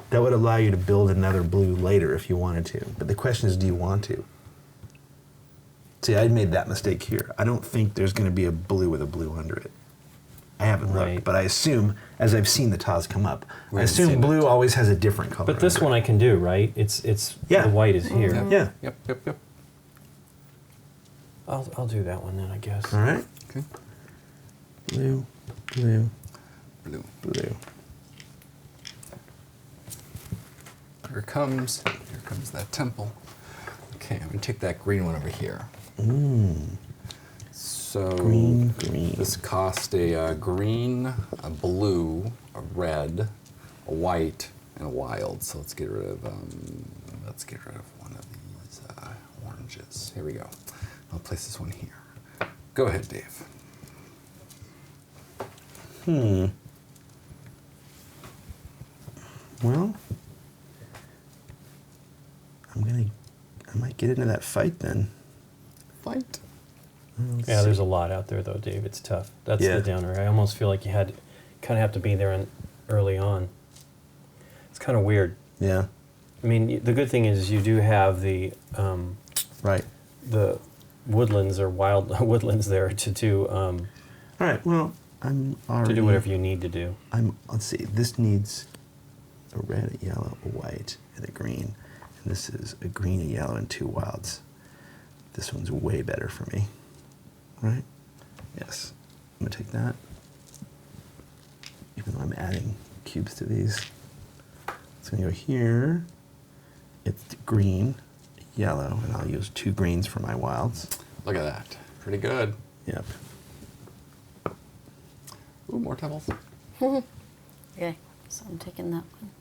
That would allow you to build another blue later if you wanted to. But the question is, do you want to? See, I made that mistake here. I don't think there's going to be a blue with a blue under it. I haven't Right. looked, but I assume, as I've seen the tiles come up, We I haven't assume seen blue it. always has a different color. But this under one I can do, right? It's Yeah. the white is here. Yeah. Yep. I'll do that one then, I guess. it. All right. Okay. Blue, blue, Blue. blue. Here comes that temple. Okay, I'm gonna take that green one over here. So Green, green. this cost a green, a blue, a red, a white, and a wild. So let's get rid of one of these oranges. Here we go. I'll place this one here. Go ahead, Dave. Well, I might get into that fight then. Fight. Yeah, there's a lot out there though, Dave. It's tough. That's Yeah. the downer. I almost feel like you kind of have to be there early on. It's kind of weird. Yeah. I mean, the good thing is you do have the Right. woodlands or wild woodlands there to do All right. Well, I'm already. to do whatever you need to do. Let's see. This needs a red, a yellow, a white, and a green. And this is a green, a yellow, and 2 wilds. This one's way better for me. Right? Yes. I'm gonna take that. Even though I'm adding cubes to these. It's gonna go here. It's green, yellow, and I'll use 2 greens for my wilds. Look at that. Pretty good. Yep. Ooh, more temples. Okay, so I'm taking that one.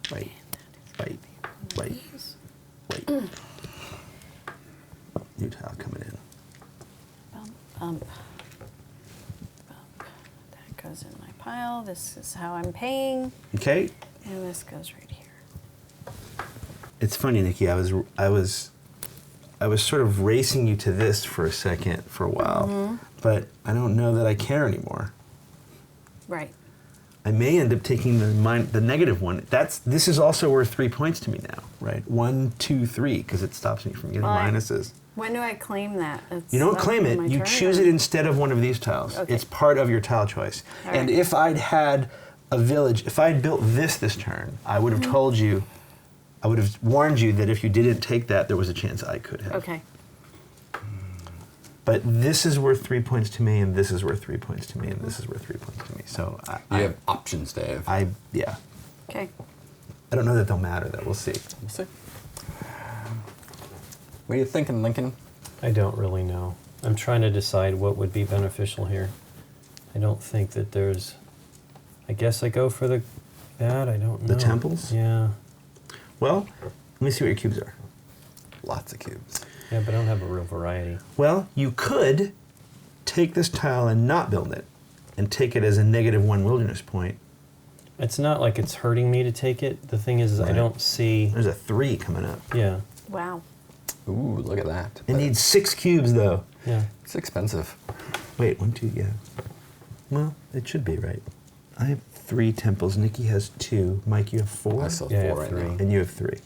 White, white, white, white. New tile coming in. Bump, bump, bump. That goes in my pile. This is how I'm paying, Okay. and this goes right here. It's funny, Nikki. I was sort of racing you to this for a second, for a while, but I don't know that I care anymore. Right. I may end up taking the negative one. This is also worth 3 points to me now, right? 1, 2, 3, because it stops me from getting Well, minuses. When do I claim that? It's You don't like claim on it. my You turn, choose or- it instead of one of these tiles. Okay. It's part of your tile choice. All And right. if I'd had a village, if I had built this turn, I would have told you, I would have warned you that if you didn't take that, there was a chance I could have. Okay. But this is worth 3 points to me, and this is worth 3 points to me, and this is worth 3 points to me. So You have options, Dave. yeah. Okay. I don't know that they'll matter, though. We'll see. We'll see. What are you thinking, Lincoln? I don't really know. I'm trying to decide what would be beneficial here. I don't think that there's. I guess I go for that. I don't know. The temples? Yeah. Well, let me see what your cubes are. Lots of cubes. Yeah, but I don't have a real variety. Well, you could take this tile and not build it, and take it as a -1 wilderness point. It's not like it's hurting me to take it. The thing is, I Right. don't see. There's a 3 coming up. Yeah. Wow. Ooh, look at that. It needs 6 cubes, though. Yeah. It's expensive. Wait, 1, 2, yeah. Well, it should be right. I have 3 temples. Nikki has 2. Mike, you have 4. I still Yeah, I have have 4 right 3. now. And you have 3.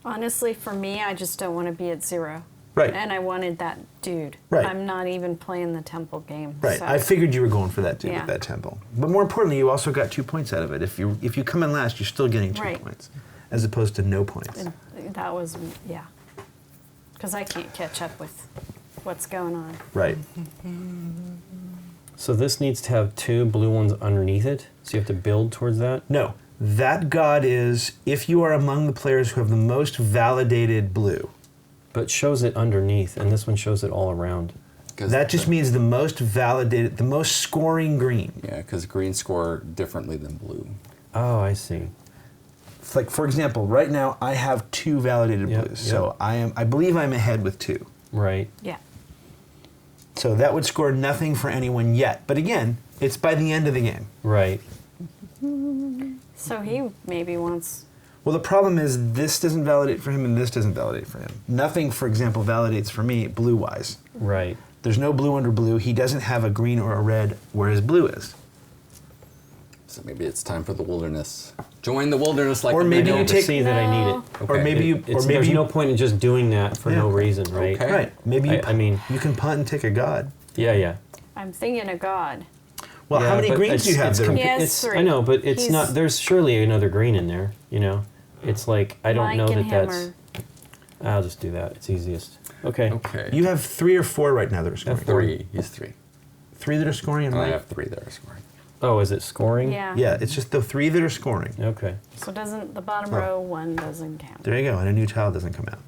Honestly, for me, I just don't want to be at 0. Right. And I wanted that dude. Right. I'm not even playing the temple game. Right. So. I figured you were going for that dude Yeah. with that temple. But more importantly, you also got 2 points out of it. If you come in last, you're still getting 2 Right. points, as opposed to no points. And that was, yeah. Because I can't catch up with what's going on. Right. So this needs to have 2 blue ones underneath it. So you have to build towards that. No. That god is if you are among the players who have the most validated blue. But shows it underneath, and this one shows it all around. 'Cause That just means the most validated, the most scoring green. Yeah, because green score differently than blue. Oh, I see. It's like, for example, right now I have 2 validated Yep, blues. yep. So I believe I'm ahead with 2. Right. Yeah. So that would score nothing for anyone yet. But again, it's by the end of the game. Right. So he maybe wants. Well, the problem is this doesn't validate for him and this doesn't validate for him. Nothing, for example, validates for me blue-wise. Right. There's no blue under blue. He doesn't have a green or a red, whereas blue is. So maybe it's time for the wilderness. Join the wilderness like Or the maybe Middle. you take- see that I need it. Or Okay. maybe you, There's no point in just doing that for no Yeah. reason, right? Okay. right. Maybe you, I mean, you can punt and take a god. yeah. I'm thinking of God. Well, Yeah, how many but greens do you have? it's That are- He has it's, three. I know, but it's He's- not. There's surely another green in there. You know, it's like I don't Mike know and that Hammer. I'll just do that. It's easiest. Okay. Okay. You have 3 or 4 right now that are scoring. three. He's 3. 3 that are scoring and And I Mike? have 3 that are scoring. Oh, is it scoring? Yeah. Yeah, it's just the 3 that are scoring. Okay. So doesn't the bottom Oh. row one doesn't count? There you go, and a new tile doesn't come out.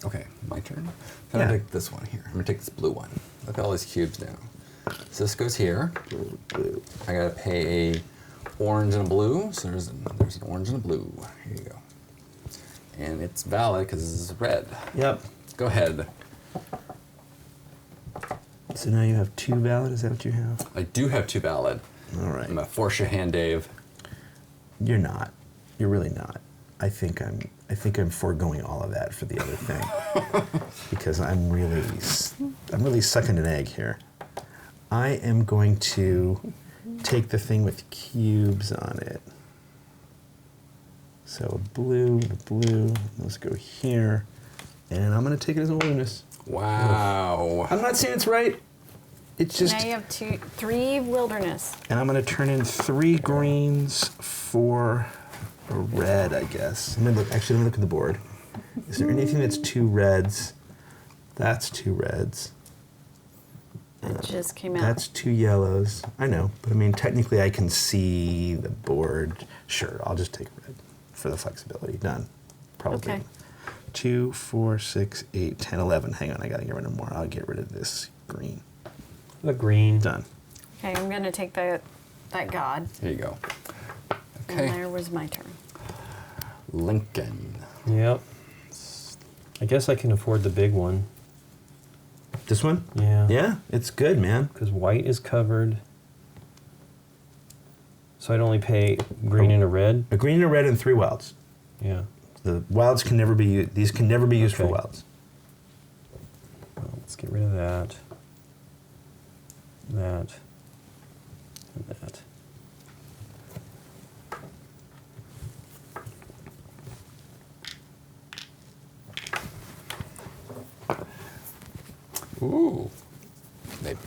Okay, my turn. I'm Yeah. gonna take this one here. I'm gonna take this blue one. Look at all these cubes now. So this goes here. Blue. I gotta pay a orange and a blue. So there's an orange and a blue. Here you go. And it's valid because this is red. Yep. Go ahead. So now you have 2 valid, is that what you have? I do have 2 valid. All right. I'm gonna force your hand, Dave. You're not. You're really not. I think I'm foregoing all of that for the other thing. Because I'm really sucking an egg here. I am going to take the thing with cubes on it. So blue, the blue, let's go here. And I'm going to take it as a wilderness. Wow. I'm not saying it's right. It's just, Now you have 3 wilderness. and I'm going to turn in 3 greens for a red, I guess. Let me look at the board. Is there anything that's 2 reds? That's 2 reds. It just came out. That's 2 yellows. I know, but I mean, technically I can see the board. Sure, I'll just take red for the flexibility. Done. Probably. Okay. 2, 4, 6, 8, 10, 11. Hang on, I gotta get rid of more. I'll get rid of this green. The green. Done. Okay, I'm gonna take that God. Here you go. And Okay. there was my turn. Lincoln. Yep. I guess I can afford the big one. This one? Yeah. Yeah, it's good, man. Because white is covered. So I'd only pay green and a red. A green and a red and 3 wilds. Yeah. The wilds can never be. These can never be used for Okay. wilds. Well, let's get rid of that. That. And that. Ooh. Maybe.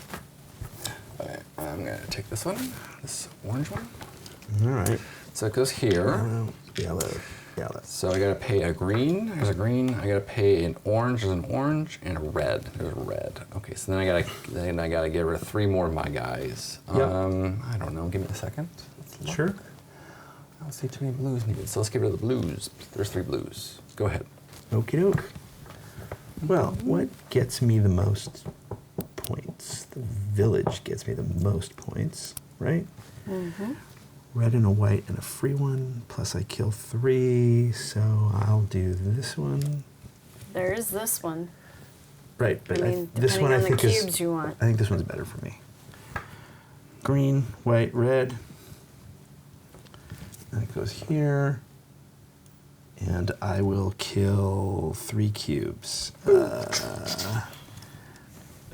Okay, I'm gonna take this one, this orange one. All right. So it goes here. Yellow. Yellow. So I gotta pay a green. There's a green. I gotta pay an orange. There's an orange and a red. There's a red. Okay, so then I gotta get rid of 3 more of my guys. Yep. I don't know. Give me a second. Let's look. Sure. I don't see too many blues needed. So let's get rid of the blues. There's 3 blues. Go ahead. Okie doke. Well, what gets me the most points? The village gets me the most points, right? Mm-hmm. Red and a white and a free one, plus I kill 3, so I'll do this one. There is this one. Right, but I mean, this depending one I on the think cubes is. you want. I think this one's better for me. Green, white, red. That goes here. And I will kill 3 cubes. I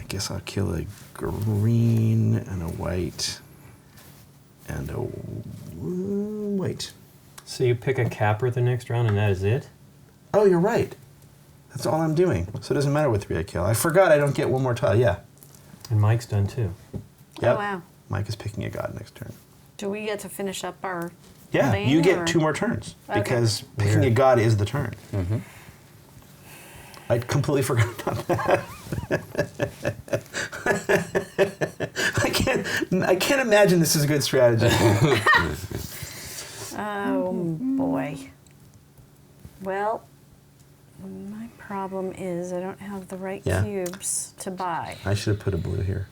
guess I'll kill a green and a white and a white. So you pick a capper the next round and that is it? Oh, you're right. That's all I'm doing. So it doesn't matter what 3 I kill. I forgot I don't get one more tile. Yeah. And Mike's done too. Yep. Oh, wow. Mike is picking a god next turn. Do we get to finish up our Yeah, thing, you or- get 2 more turns Okay. because picking Weird. a god is the turn. Mm-hmm. I completely forgot about that. I can't imagine this is a good strategy. Oh, boy. Well, my problem is I don't have the right Yeah. cubes to buy. I should have put a blue here,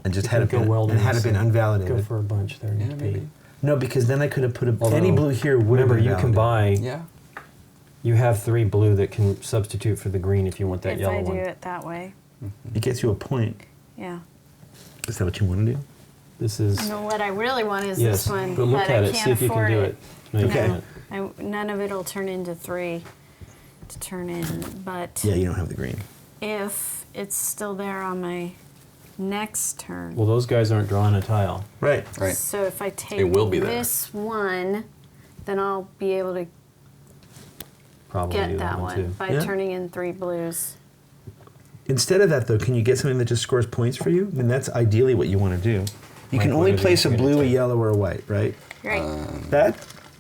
and just You had it could go been wilderness and had it been and unvalidated. Go for a bunch there. Yeah, Nikki. maybe. No, because then I could have put Although, any blue here. Would have remember, been you can validated. buy. Yeah. You have 3 blue that can substitute for the green if you want that If yellow I do one. it that way. It gets you a point. Yeah. Is that what you want to do? This is No, what I really want is yes. this one, but look I at it. can't See if you can afford do it. it. No, you Okay. can't. None of it'll turn into 3 to turn in, but Yeah, you don't have the green. if it's still there on my next turn. Well, those guys aren't drawing a tile. Right. Right. So if I take It will be there. this one, then I'll be able to Probably get do that one one too. by Yeah. turning in 3 blues. Instead of that, though, can you get something that just scores points for you? I mean, that's ideally what you want to do. You Mike, can what only are these place a gonna blue, a take? yellow, or a white, right? Right. That?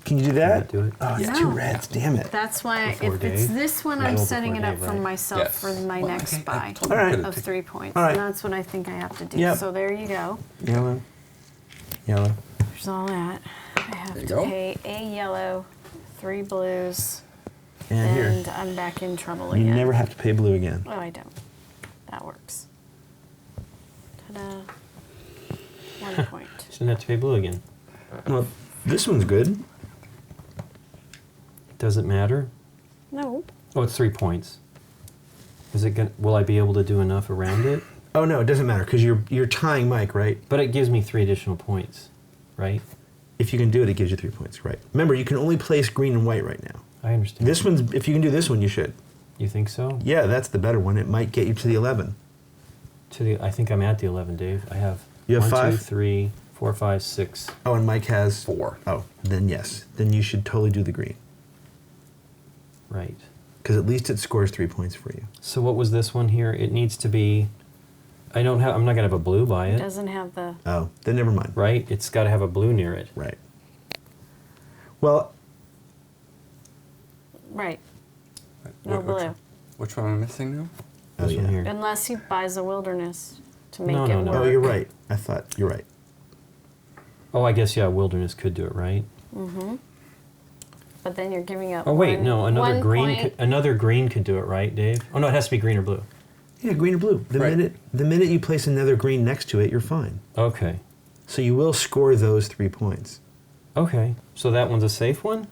Can you do that? do it? Oh, it's No. 2 reds. Damn it. That's why Before if it's Dave? this one, Yeah. I'm Well, setting it before up Dave, for right? myself Yes. for my Well, next okay, buy I totally All right. could've of taken- 3 points. All right. And that's what I think I have to do. Yep. So there you go. Yellow. Yellow. There's all that. I have There you to go. pay a yellow, 3 blues, And here. and I'm back in trouble You again. never have to pay blue again. Oh, I don't. That works. Ta-da. 1 point. Shouldn't have to pay blue again. Well, this one's good. Does it matter? No. Oh, it's 3 points. Is it gonna? Will I be able to do enough around it? Oh, no, it doesn't matter because you're tying Mike, right? But it gives me 3 additional points, right? If you can do it, it gives you 3 points, right? Remember, you can only place green and white right now. I understand. This one's, if you can do this one, you should. You think so? Yeah, that's the better one. It might get you to the 11. I think I'm at the 11, Dave. I have. You have 1, 2, 5? 3, 4, 5, 6. Oh, and Mike has 4. Oh, then yes. Then you should totally do the green Right. because at least it scores 3 points for you. So what was this one here? It needs to be. I'm not gonna have a blue by It it, doesn't have the. Oh, then never mind. right? It's got to have a blue near it. Right. Well, Right. No blue. Which one am I missing now? oh This one yeah. here. Unless he buys a wilderness to make No, it no, no. work. Oh, you're right. I thought you're right. Oh, I guess yeah. Wilderness could do it, right? But then you're giving up. Oh wait, no. Another 1 green. point. Another green could do it, right, Dave? Oh no, it has to be green or blue. Yeah, green or blue. Right. The minute you place another green next to it, you're fine. Okay. So you will score those 3 points. Okay. So that one's a safe one.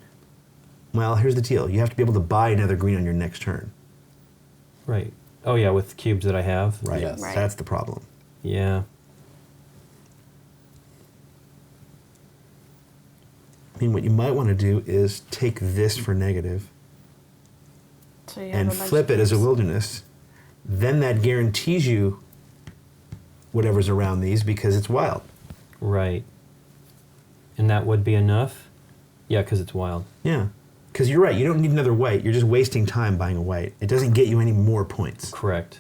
Well, here's the deal. You have to be able to buy another green on your next turn. Right. Oh yeah, with cubes that I have. Right. Yes. Right. That's the problem. Yeah. I mean, what you might want to do is take this for negative So you have and a bunch flip of it as a cubes. wilderness. Then that guarantees you whatever's around these because it's wild. Right. And that would be enough. Yeah, because it's wild. Yeah. Because you're right. You don't need another white. You're just wasting time buying a white. It doesn't get you any more points. Correct.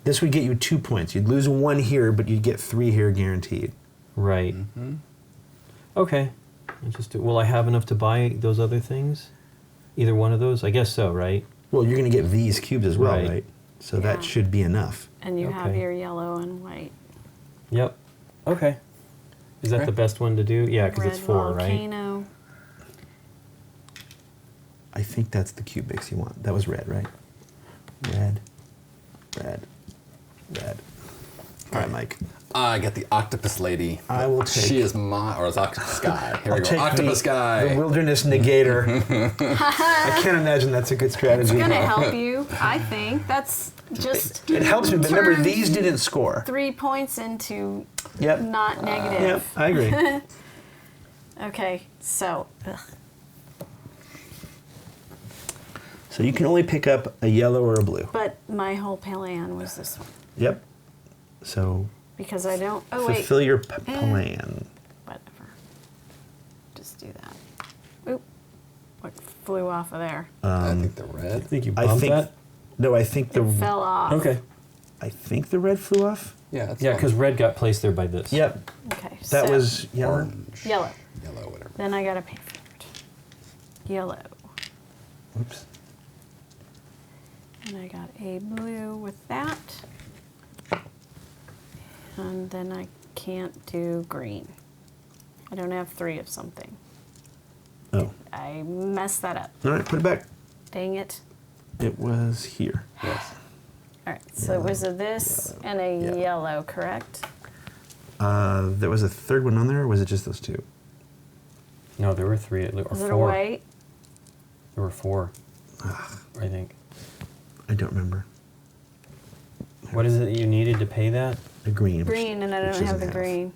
This would get you 2 points. You'd lose 1 here, but you'd get 3 here guaranteed. Right. Mm-hmm. Okay. Will I have enough to buy those other things? Either one of those? I guess so, right? Well, you're going to get these cubes as well, Right. right? So Yeah. that should be enough. And you have Okay. your yellow and white. Yep. Okay. Is that Okay. the best one to do? Yeah, because it's Red 4, right? volcano. I think that's the cube mix you want. That was red, right? Red, red, red. All right, Mike. I got the octopus lady. I will take- She is my, or it's octopus guy. Here I'll we go. take Octopus the guy. wilderness negator. I can't imagine that's a good strategy. It's gonna help you, I think. That's just It helps me, but remember, turn these didn't score. 3 points into Yep. not negative. Yep, I agree. Okay, so So you can only pick up a yellow or a blue. but my whole plan was this one Yep. So because I don't. Oh wait, fulfill your plan. whatever. Just do that. Oop! What flew off of there? I think the I red. think you I bumped think. that. No, I think It fell off. Okay. I think the red flew off. Yeah, that's Yeah, fine. because red got placed there by this. Yep. Okay, That so was yellow. Orange. yellow. Yellow, whatever. Then I gotta pay for it. Yellow. Oops. And I got a blue with that. And then I can't do green. I don't have 3 of something. Oh. I messed that up. All right, put it back. Dang it. It was here. Yes. All right, so it was a this yellow, and a yellow. yellow, correct? There was a third one on there, or was it just those 2? No, there were 3 or Was 4. it a white? There were 4. I think. I don't remember. What is it that you needed to pay that? A green. which- Green, and I which don't have isn't the green.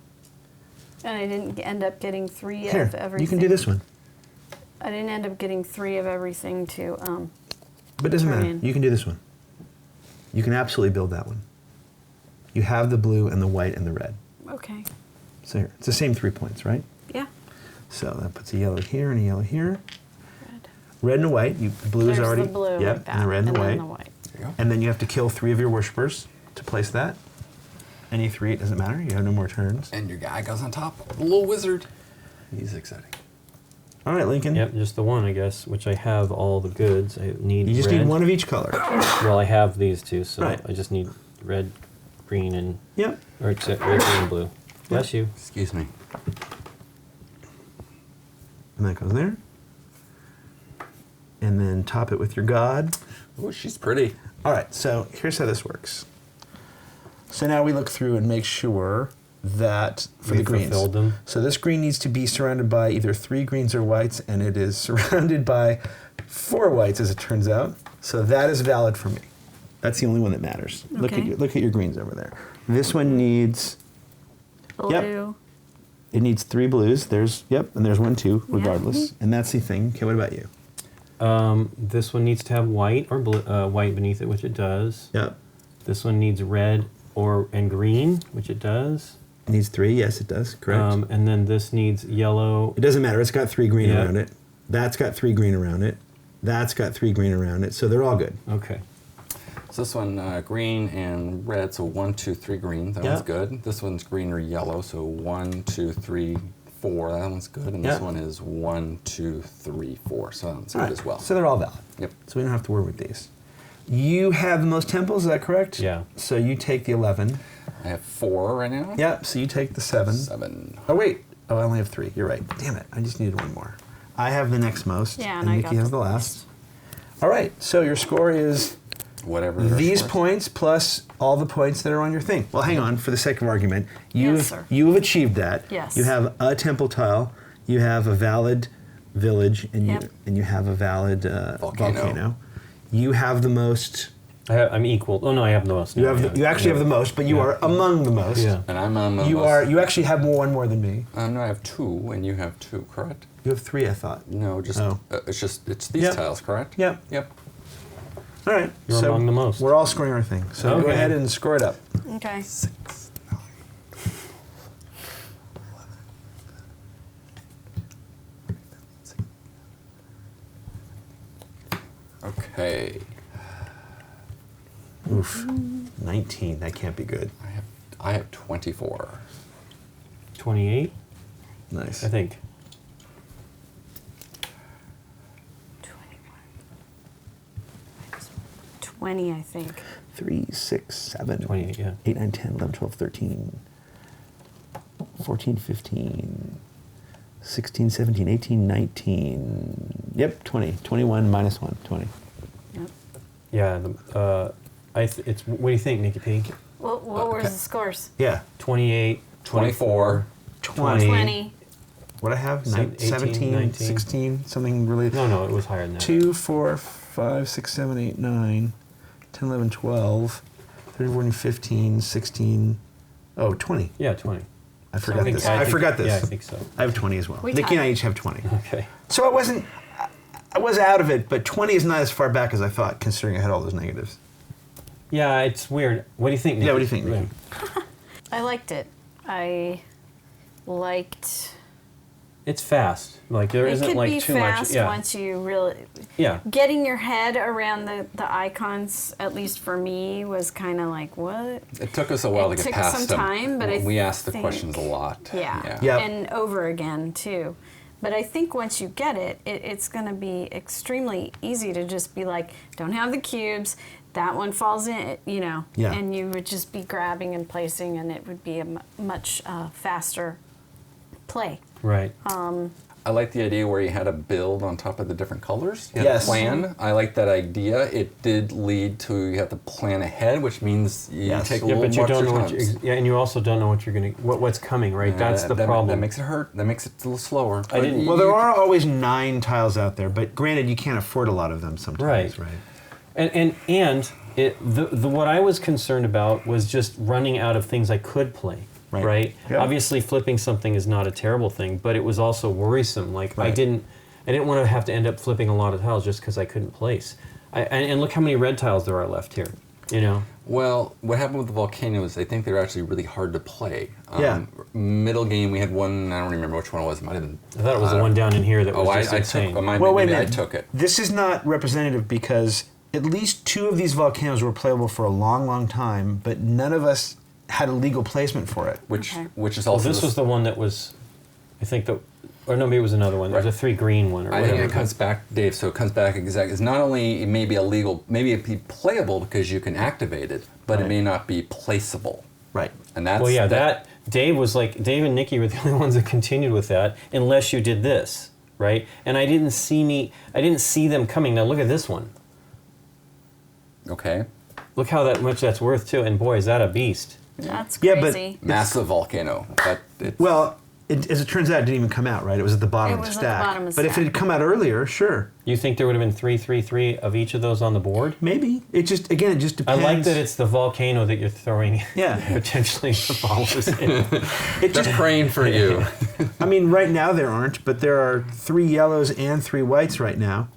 And I didn't end up getting 3 Here, of everything. you can do this one. I didn't end up getting 3 of everything to. But it doesn't Turn matter. in. You can do this one. You can absolutely build that one. You have the blue and the white and the red. Okay. So here, it's the same 3 points, right? Yeah. So that puts a yellow here and a yellow here. Red. Red and white. Blue There's is already. the blue. Yep. Like that, and the red and the then white. the white. There you go. And then you have to kill 3 of your worshippers to place that. Any 3, it doesn't matter. You have no more turns. And your guy goes on top. The little wizard. He's exciting. All right, Lincoln. Yep, just the one, I guess, which I have all the goods. I need You just red. need one of each color. Well, I have these two, so Right. I just need red, green, and Yep. or except red, green, and blue. Bless you. Excuse me. And that goes there. And then top it with your god. Oh, she's pretty. All right, so here's how this works. So now we look through and make sure that for We the greens. fulfilled them. So this green needs to be surrounded by either 3 greens or whites, and it is surrounded by 4 whites, as it turns out. So that is valid for me. That's the only one that matters. Okay. Look at your greens over there. This one needs Blue. it needs 3 blues. There's and there's 1, 2, regardless. Yeah. And that's the thing. Okay, what about you? This one needs to have white or blue, white beneath it, which it does. Yep. This one needs red and green, which it does. It needs 3. Yes, it does. Correct. And then this needs yellow. It doesn't matter. It's got 3 green Yeah. around it. That's got 3 green around it. That's got 3 green around it. So they're all good. Okay. So this one, green and red, so 1, 2, 3 green. That Yeah. one's good. This one's green or yellow, so 1, 2, 3, 4. That one's good. And this Yeah. one is 1, 2, 3, 4. So that one's All good right. as well. So they're all valid. Yep. So we don't have to worry with these. You have the most temples, is that correct? Yeah. So you take the 11. I have 4 right now. Yep, so you take the 7. 7. Oh, wait. Oh, I only have 3. You're right. Damn it. I just needed 1 more. I have the next most. Yeah, and and I Nikki got has the the last. All right, so your score is Whatever. these scores. points plus all the points that are on your thing. Well, hang on, for the sake of argument. Yes, sir. You have achieved that. Yes. You have a temple tile, you have a valid village, and Yep. you have a valid volcano. You have the most. I'm equal. Oh no, I have the most. You now, have yeah. you actually Yeah. have the most, but you Yeah. are among the most. Yeah. And I'm on the You most. are. You actually have one more than me. No, I have 2, and you have 2, correct? You have 3, I thought. No, just Oh. it's these Yep. tiles, correct? Yep. Yep. All right. You're so among the most. We're all scoring our thing. So go Okay. ahead and score it up. Okay. 6, 9. Okay. Oof. 19. That can't be good. I have 24. 28, Nice. I think. 20, I think. 3, 6, 7, 28, yeah. 8, 9, 10, 11, 12, 13, 14, 15, 16, 17, 18, 19. Yep, 20. 21 minus 1, 20. Yep. Yeah. It's. What do you think, Nikki P? What were Okay. the scores? Yeah. 28, 24. 20. 20. What I have? 18, 17, 19. 16, something really. No, it was higher than that. 2, 4, 5, 6, 7, 8, 9, 10, 11, 12, 13, 14, 15, 16. Oh, 20. Yeah, 20. I forgot we this. tied. I forgot this. Yeah, I think so. I have 20 as well. We Nikki and I tied. each have 20. Okay. So I was out of it, but 20 is not as far back as I thought, considering I had all those negatives. Yeah, it's weird. What do you think, Nikki? Yeah, what do you think, Nikki? I liked it. I liked. It's fast. Like there It isn't could like be too fast much. Yeah. once you really. Yeah. Getting your head around the icons, at least for me, was kind of like, what? It took us a while It to get took past some them. time, but I we asked the think- questions a lot. Yeah. Yeah. And over again, too. But I think once you get it, it's going to be extremely easy to just be like, don't have the cubes, that one falls in, you know. Yeah. And you would just be grabbing and placing, and it would be a much faster play. Right. I like the idea where you had a build on top of the different colors. You had Yes. a plan. I like that idea. It did lead to you have to plan ahead, which means you Yes. take a Yeah, little but you more don't know time. what. And you also don't know what you're gonna. What's coming, right? That's the problem. That makes it hurt. That makes it a little slower. I didn't- Well, there are always 9 tiles out there, but granted, you can't afford a lot of them sometimes, Right. right? And what I was concerned about was just running out of things I could play. Right. Right. Yeah. Obviously, flipping something is not a terrible thing, but it was also worrisome. Like I Right. didn't, I didn't want to have to end up flipping a lot of tiles just because I couldn't place. And look how many red tiles there are left here. You know. Well, what happened with the volcanoes? I think they're actually really hard to play. Yeah. Middle game, we had one. I don't remember which one it was. It might have been. I thought it was the one down in here that was just I insane. took. Well, wait a maybe I minute. took it. This is not representative because at least 2 of these volcanoes were playable for a long, long time, but none of us had a legal placement for it. Which Okay. is Well, also. this was the one that was, I think or no, maybe it was another one. There was a 3 green one or I whatever. think it comes back, Dave. So it comes back exactly. It's not only it may be illegal, maybe it be playable because you can activate it, but it Right. may not be placeable. Right. And that's Well, yeah, that Dave and Nikki were the only ones that continued with that, unless you did this, right? And I didn't see them coming. Now look at this one. Okay. Look how much that's worth too. And boy, is that a beast. That's Yeah, but- crazy. Massive volcano. But it's, Well, as it turns out, it didn't even come out, right? It was at the bottom It of the was at the stack. bottom of the But if it stack. had come out earlier, sure. You think there would have been 3, 3, 3 of each of those on the board? Maybe. It just I depends. like that it's the volcano that you're throwing Yeah. potentially the followers in. It they're just, praying for you. I mean, right now there aren't, but there are 3 yellows and 3 whites right now.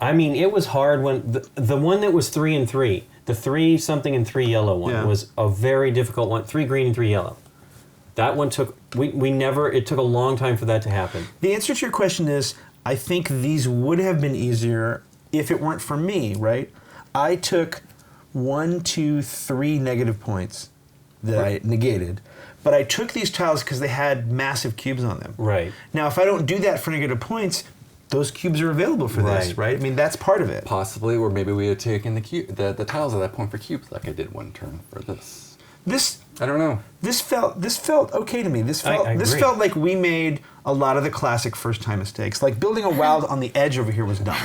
I mean, it was hard when the one that was 3 and 3, the 3 something and 3 yellow one Yeah. was a very difficult one. 3 green and 3 yellow. That one took it took a long time for that to happen. The answer to your question is, I think these would have been easier if it weren't for me, right? I took 1, 2, 3 negative points that I negated, but I took these tiles because they had massive cubes on them. Right. Now, if I don't do that for negative points, those cubes are available for this, Right. right? I mean, that's part of it. Possibly, or maybe we had taken the tiles at that point for cubes, like I did one turn for this. This I don't know. this felt okay to me. This I this agree. felt like we made a lot of the classic first time mistakes. Like building a wild on the edge over here was dumb.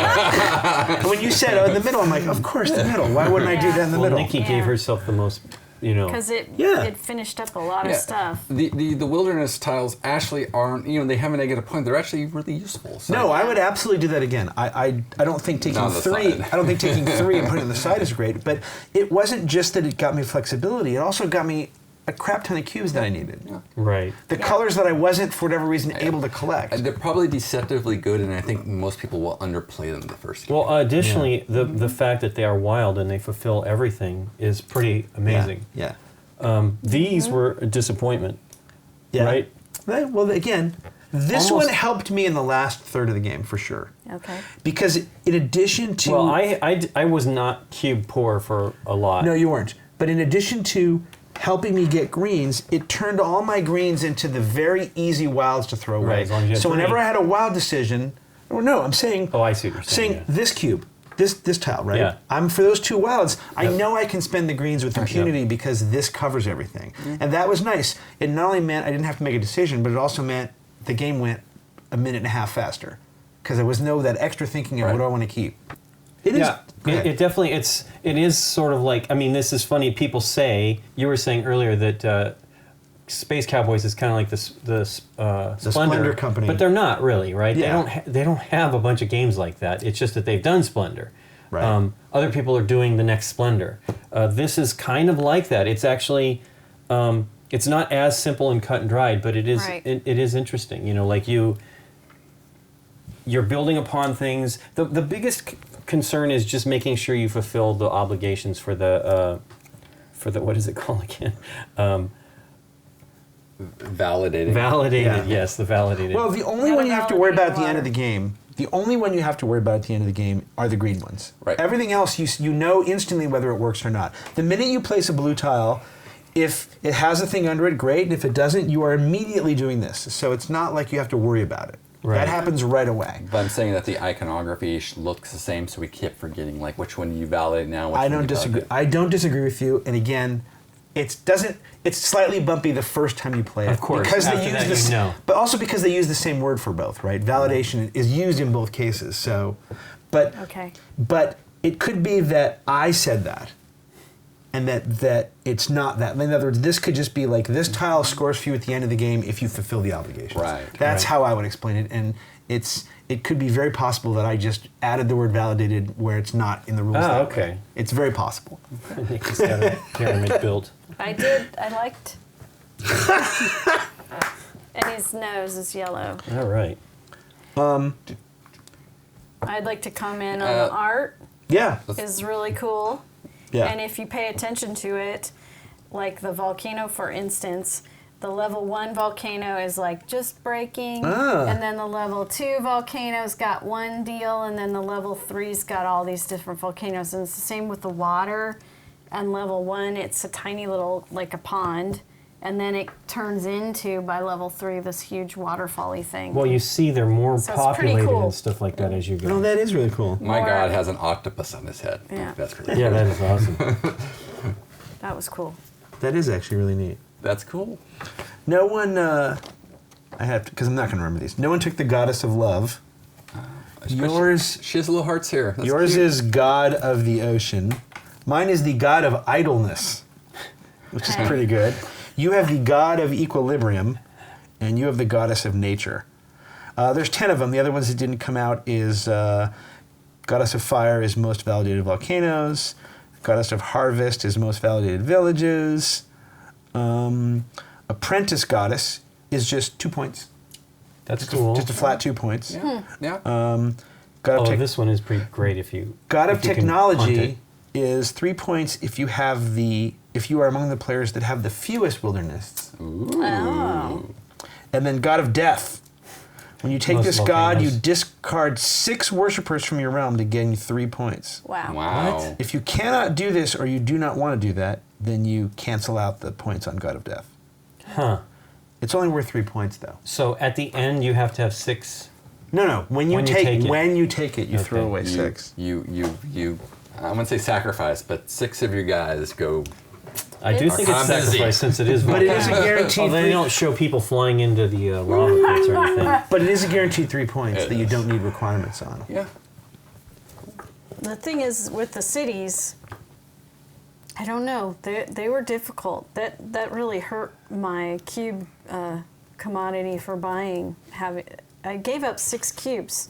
And when you said, "Oh, in the middle," I'm like, "Of course, the middle. Why wouldn't I do that in the Well, middle?" Nikki Yeah. gave herself the most, Because Yeah. it finished up a lot of stuff. The wilderness tiles actually aren't, they have a negative point. They're actually really useful. So No, I would absolutely do that again. I don't think taking Not on the 3. side. I don't think taking 3 and putting it on the side is great. But it wasn't just that it got me flexibility. It also got me a crap ton of cubes that I needed. right. The colors that I wasn't, for whatever reason, able to collect. They're probably deceptively good, and I think most people will underplay them the first game. Well, additionally, the fact that they are wild and they fulfill everything is pretty amazing. Yeah. These were a disappointment. Yeah. Right? Well, again, this Almost- one helped me in the last third of the game for sure. Okay. Because in addition to Well, I was not cube poor for a lot. no, you weren't. But in addition to helping me get greens, it turned all my greens into the very easy wilds to throw away. Right, as long as you had So whenever 3. I had a wild decision, or no, I'm saying Oh, I see what you're saying. saying this cube. This tile, right? Yeah. I'm for those 2 wilds. I Yep. know I can spend the greens with impunity because this covers everything, and that was nice. It not only meant I didn't have to make a decision, but it also meant the game went a minute and a half faster because there was no that extra thinking of Right. what do I want to keep. It is. Yeah, Go ahead. it definitely it is sort of like, I mean, this is funny. People say, you were saying earlier that Space Cowboys is kind of like the Splendor company. but they're not really, right? Yeah. They don't have a bunch of games like that. It's just that they've done Splendor. Right. Other people are doing the next Splendor. This is kind of like that. It's actually it's not as simple and cut and dried, but it is Right. it is interesting. Like you're building upon things. The biggest concern is just making sure you fulfill the obligations for the what is it called again? Validating. Validated. Yeah. Yes, the validated. Well, the only Gotta one you have to worry about at the validate end of the game, the only one you have to worry about at the end of the game are the green ones. Right. Everything else, you know instantly whether it works or not. The minute you place a blue tile, if it has a thing under it, great. And if it doesn't, you are immediately doing this. So it's not like you have to worry about it. Right. That happens right away. But I'm saying that the iconography looks the same, so we keep forgetting like which one you validate now. Which I one don't you disagree. validate. I don't disagree with you. And again, it's slightly bumpy the first time you play it. Of course, because after they use that this, you know. but also because they use the same word for both, right? Validation is used in both cases. So, but Okay. But it could be that I said that, and that it's not that. In other words, this could just be like this tile scores for you at the end of the game if you fulfill the obligations. Right. That's Right. how I would explain it, and it could be very possible that I just added the word validated where it's not in the rules. that way. Okay. It's very possible. Nikki's got a pyramid built. I did. I liked. And his nose is yellow. All right. I'd like to comment on the art. Yeah. Is really cool. Yeah. And if you pay attention to it, like the volcano, for instance, the level 1 volcano is like just breaking, and then the level 2 volcano's got one deal, and then the level 3's got all these different volcanoes. And it's the same with the water. And level 1, it's a tiny little, like a pond, and then it turns into, by level 3, this huge waterfall-y thing. Well, you see, they're more So it's pretty populated cool. and stuff like that as you go. Oh, that is really cool. My More- god has an octopus on his head. Yeah. That's pretty Yeah, that is awesome. That was cool. That is actually really neat. That's cool. No one, I have to, because I'm not going to remember these. No one took the goddess of love. Yours, She has little hearts here. That's yours cute. is god of the ocean. Mine is the god of idleness, which is Okay. pretty good. You have the god of equilibrium, and you have the goddess of nature. There's 10 of them. The other ones that didn't come out is goddess of fire is most validated volcanoes. Goddess of harvest is most validated villages. Apprentice goddess is just 2 points. That's Just cool. just a flat 2 points. Yeah. Yeah. God of, Oh, tech- this one is pretty great if you. God of if you can hunt technology it. is 3 points if you are among the players that have the fewest wildernesses. Oh. And then God of death. When you take Most this god, you volcanoes. discard 6 worshippers from your realm to gain 3 points. Wow. Wow. What? If you cannot do this or you do not want to do that, then you cancel out the points on God of death. Huh. It's only worth 3 points though. So at the end, you have to have 6. No. When you When you take take it. when you take it, you throw Okay. away 6. You. I wouldn't say sacrifice, but 6 of you guys go. I do think it's I'm busy. sacrifice since it is. But it is a volcano. guaranteed. Although they Three, don't show people flying into the lava pits or anything. but it is a guaranteed 3 points It that you is. don't need requirements on. Yeah. The thing is, with the cities, I don't know. They were difficult. That really hurt my cube commodity for buying. I gave up 6 cubes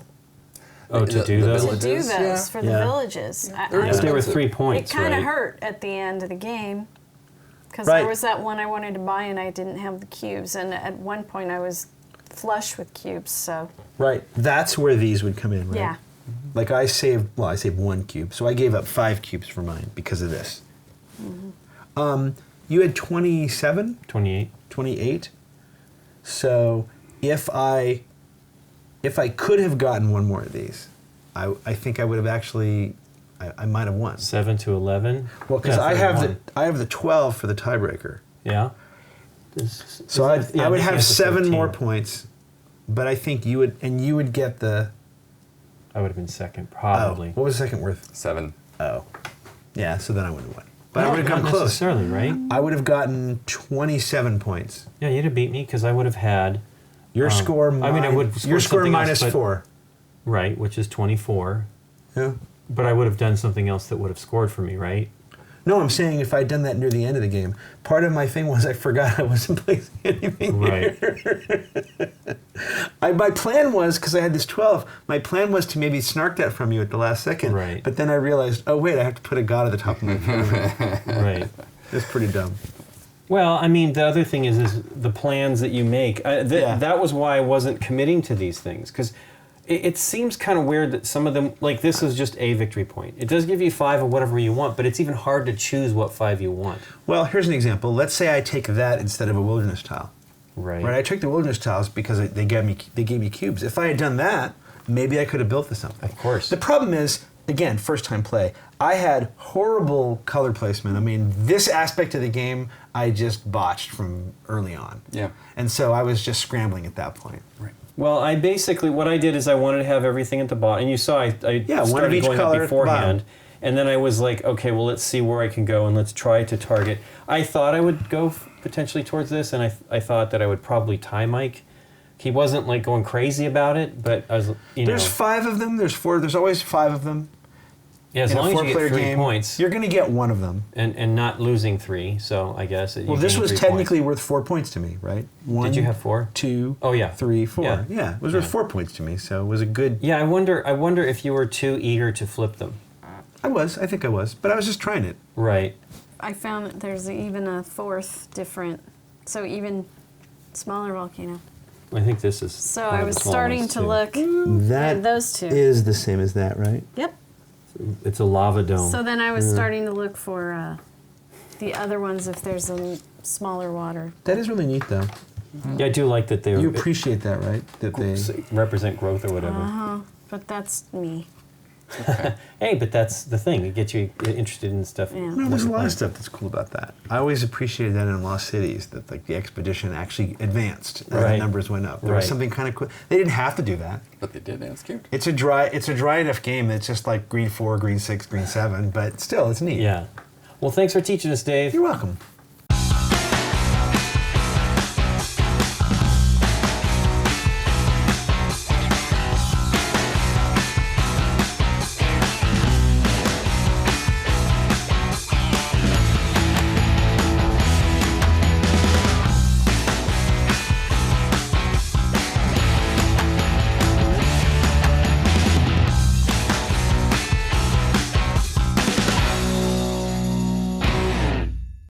Oh, to do the those? to village- do those Villages, for the Yeah. villages. They're Yeah, they were expensive. 3 It points, kind of right? hurt at the end of the game because Right. there was that one I wanted to buy and I didn't have the cubes. And at one point I was flush with cubes. So Right. That's where these would come in, right? yeah, Like I saved 1 cube, so I gave up 5 cubes for mine because of this. You had 27, 28. 28. So if I could have gotten one more of these, I think I would have actually, I might have won. 7 to 11. Well, because Yeah, I have the 12 for the tiebreaker. Yeah. So I would have 7 more points. points, but I think you would get the. I would have been second, probably. Oh, what was the second worth? 7. Oh, yeah. So then I would have won. But I No, would have not come close. necessarily, right? I would have gotten 27 points. Yeah, you'd have beat me because I would have had Your score. I mean, I would have Your scored score something else, minus but- 4. right, which is 24. Yeah. But I would have done something else that would have scored for me, right? No, I'm saying if I'd done that near the end of the game, part of my thing was I forgot I wasn't placing anything. Right. My plan was, because I had this 12, my plan was to maybe snark that from you at the last second. Right. But then I realized, oh wait, I have to put a god at the top of my pyramid. Right. It's pretty dumb. Well, I mean, the other thing is the plans that you make. Yeah. That was why I wasn't committing to these things, because it seems kind of weird that some of them, like this is just a victory point. It does give you 5 of whatever you want, but it's even hard to choose what 5 you want. Well, here's an example. Let's say I take that instead of a wilderness tile. Right. Right? I took the wilderness tiles because they gave me cubes. If I had done that, maybe I could have built this something. Of course. The problem is, again, first time play. I had horrible color placement. I mean, this aspect of the game I just botched from early on. Yeah. And so I was just scrambling at that point. Right. Well, I basically, what I did is I wanted to have everything at the bottom. And you saw I Yeah, one of started each going color up at the beforehand. bottom. And then I was like, okay, well, let's see where I can go and let's try to target. I thought I would go potentially towards this, and I thought that I would probably tie Mike. He wasn't like going crazy about it, but I was, There's 5 of them. There's 4. There's always 5 of them. yeah, as In a long as you get 4-player 3 game, points you're going to get one of them. and not losing 3, so I guess. Well, this was technically worth 4 points to me, right? 1, Did you have 4? 2, Oh, yeah. 3, 4. Yeah. Yeah, it was worth 4 points to me, so it was a good... Yeah, I wonder if you were too eager to flip them. I think I was, but I was just trying it. Right. I found that there's even a 4th different, so even smaller volcano. I think this is. So one I of the was small starting ones, to too. look That at those two. is the same as that, right? Yep. It's a lava dome. So then I was starting to look for the other ones if there's a smaller water. That is really neat, though. Yeah, I do like that they're. You appreciate that, right? That they. represent growth or whatever. But that's me. Hey, but that's the thing. It gets you interested in stuff. Yeah. No, there's a lot of stuff that's cool about that. I always appreciated that in Lost Cities, that like the expedition actually advanced as the Right. numbers went up. There was Right. something kind of cool. They didn't have to do that. But they did, and it's cute. It's a dry enough game that's just like green 4, green 6, green 7, but still, it's neat. Yeah. Well, thanks for teaching us, Dave. You're welcome.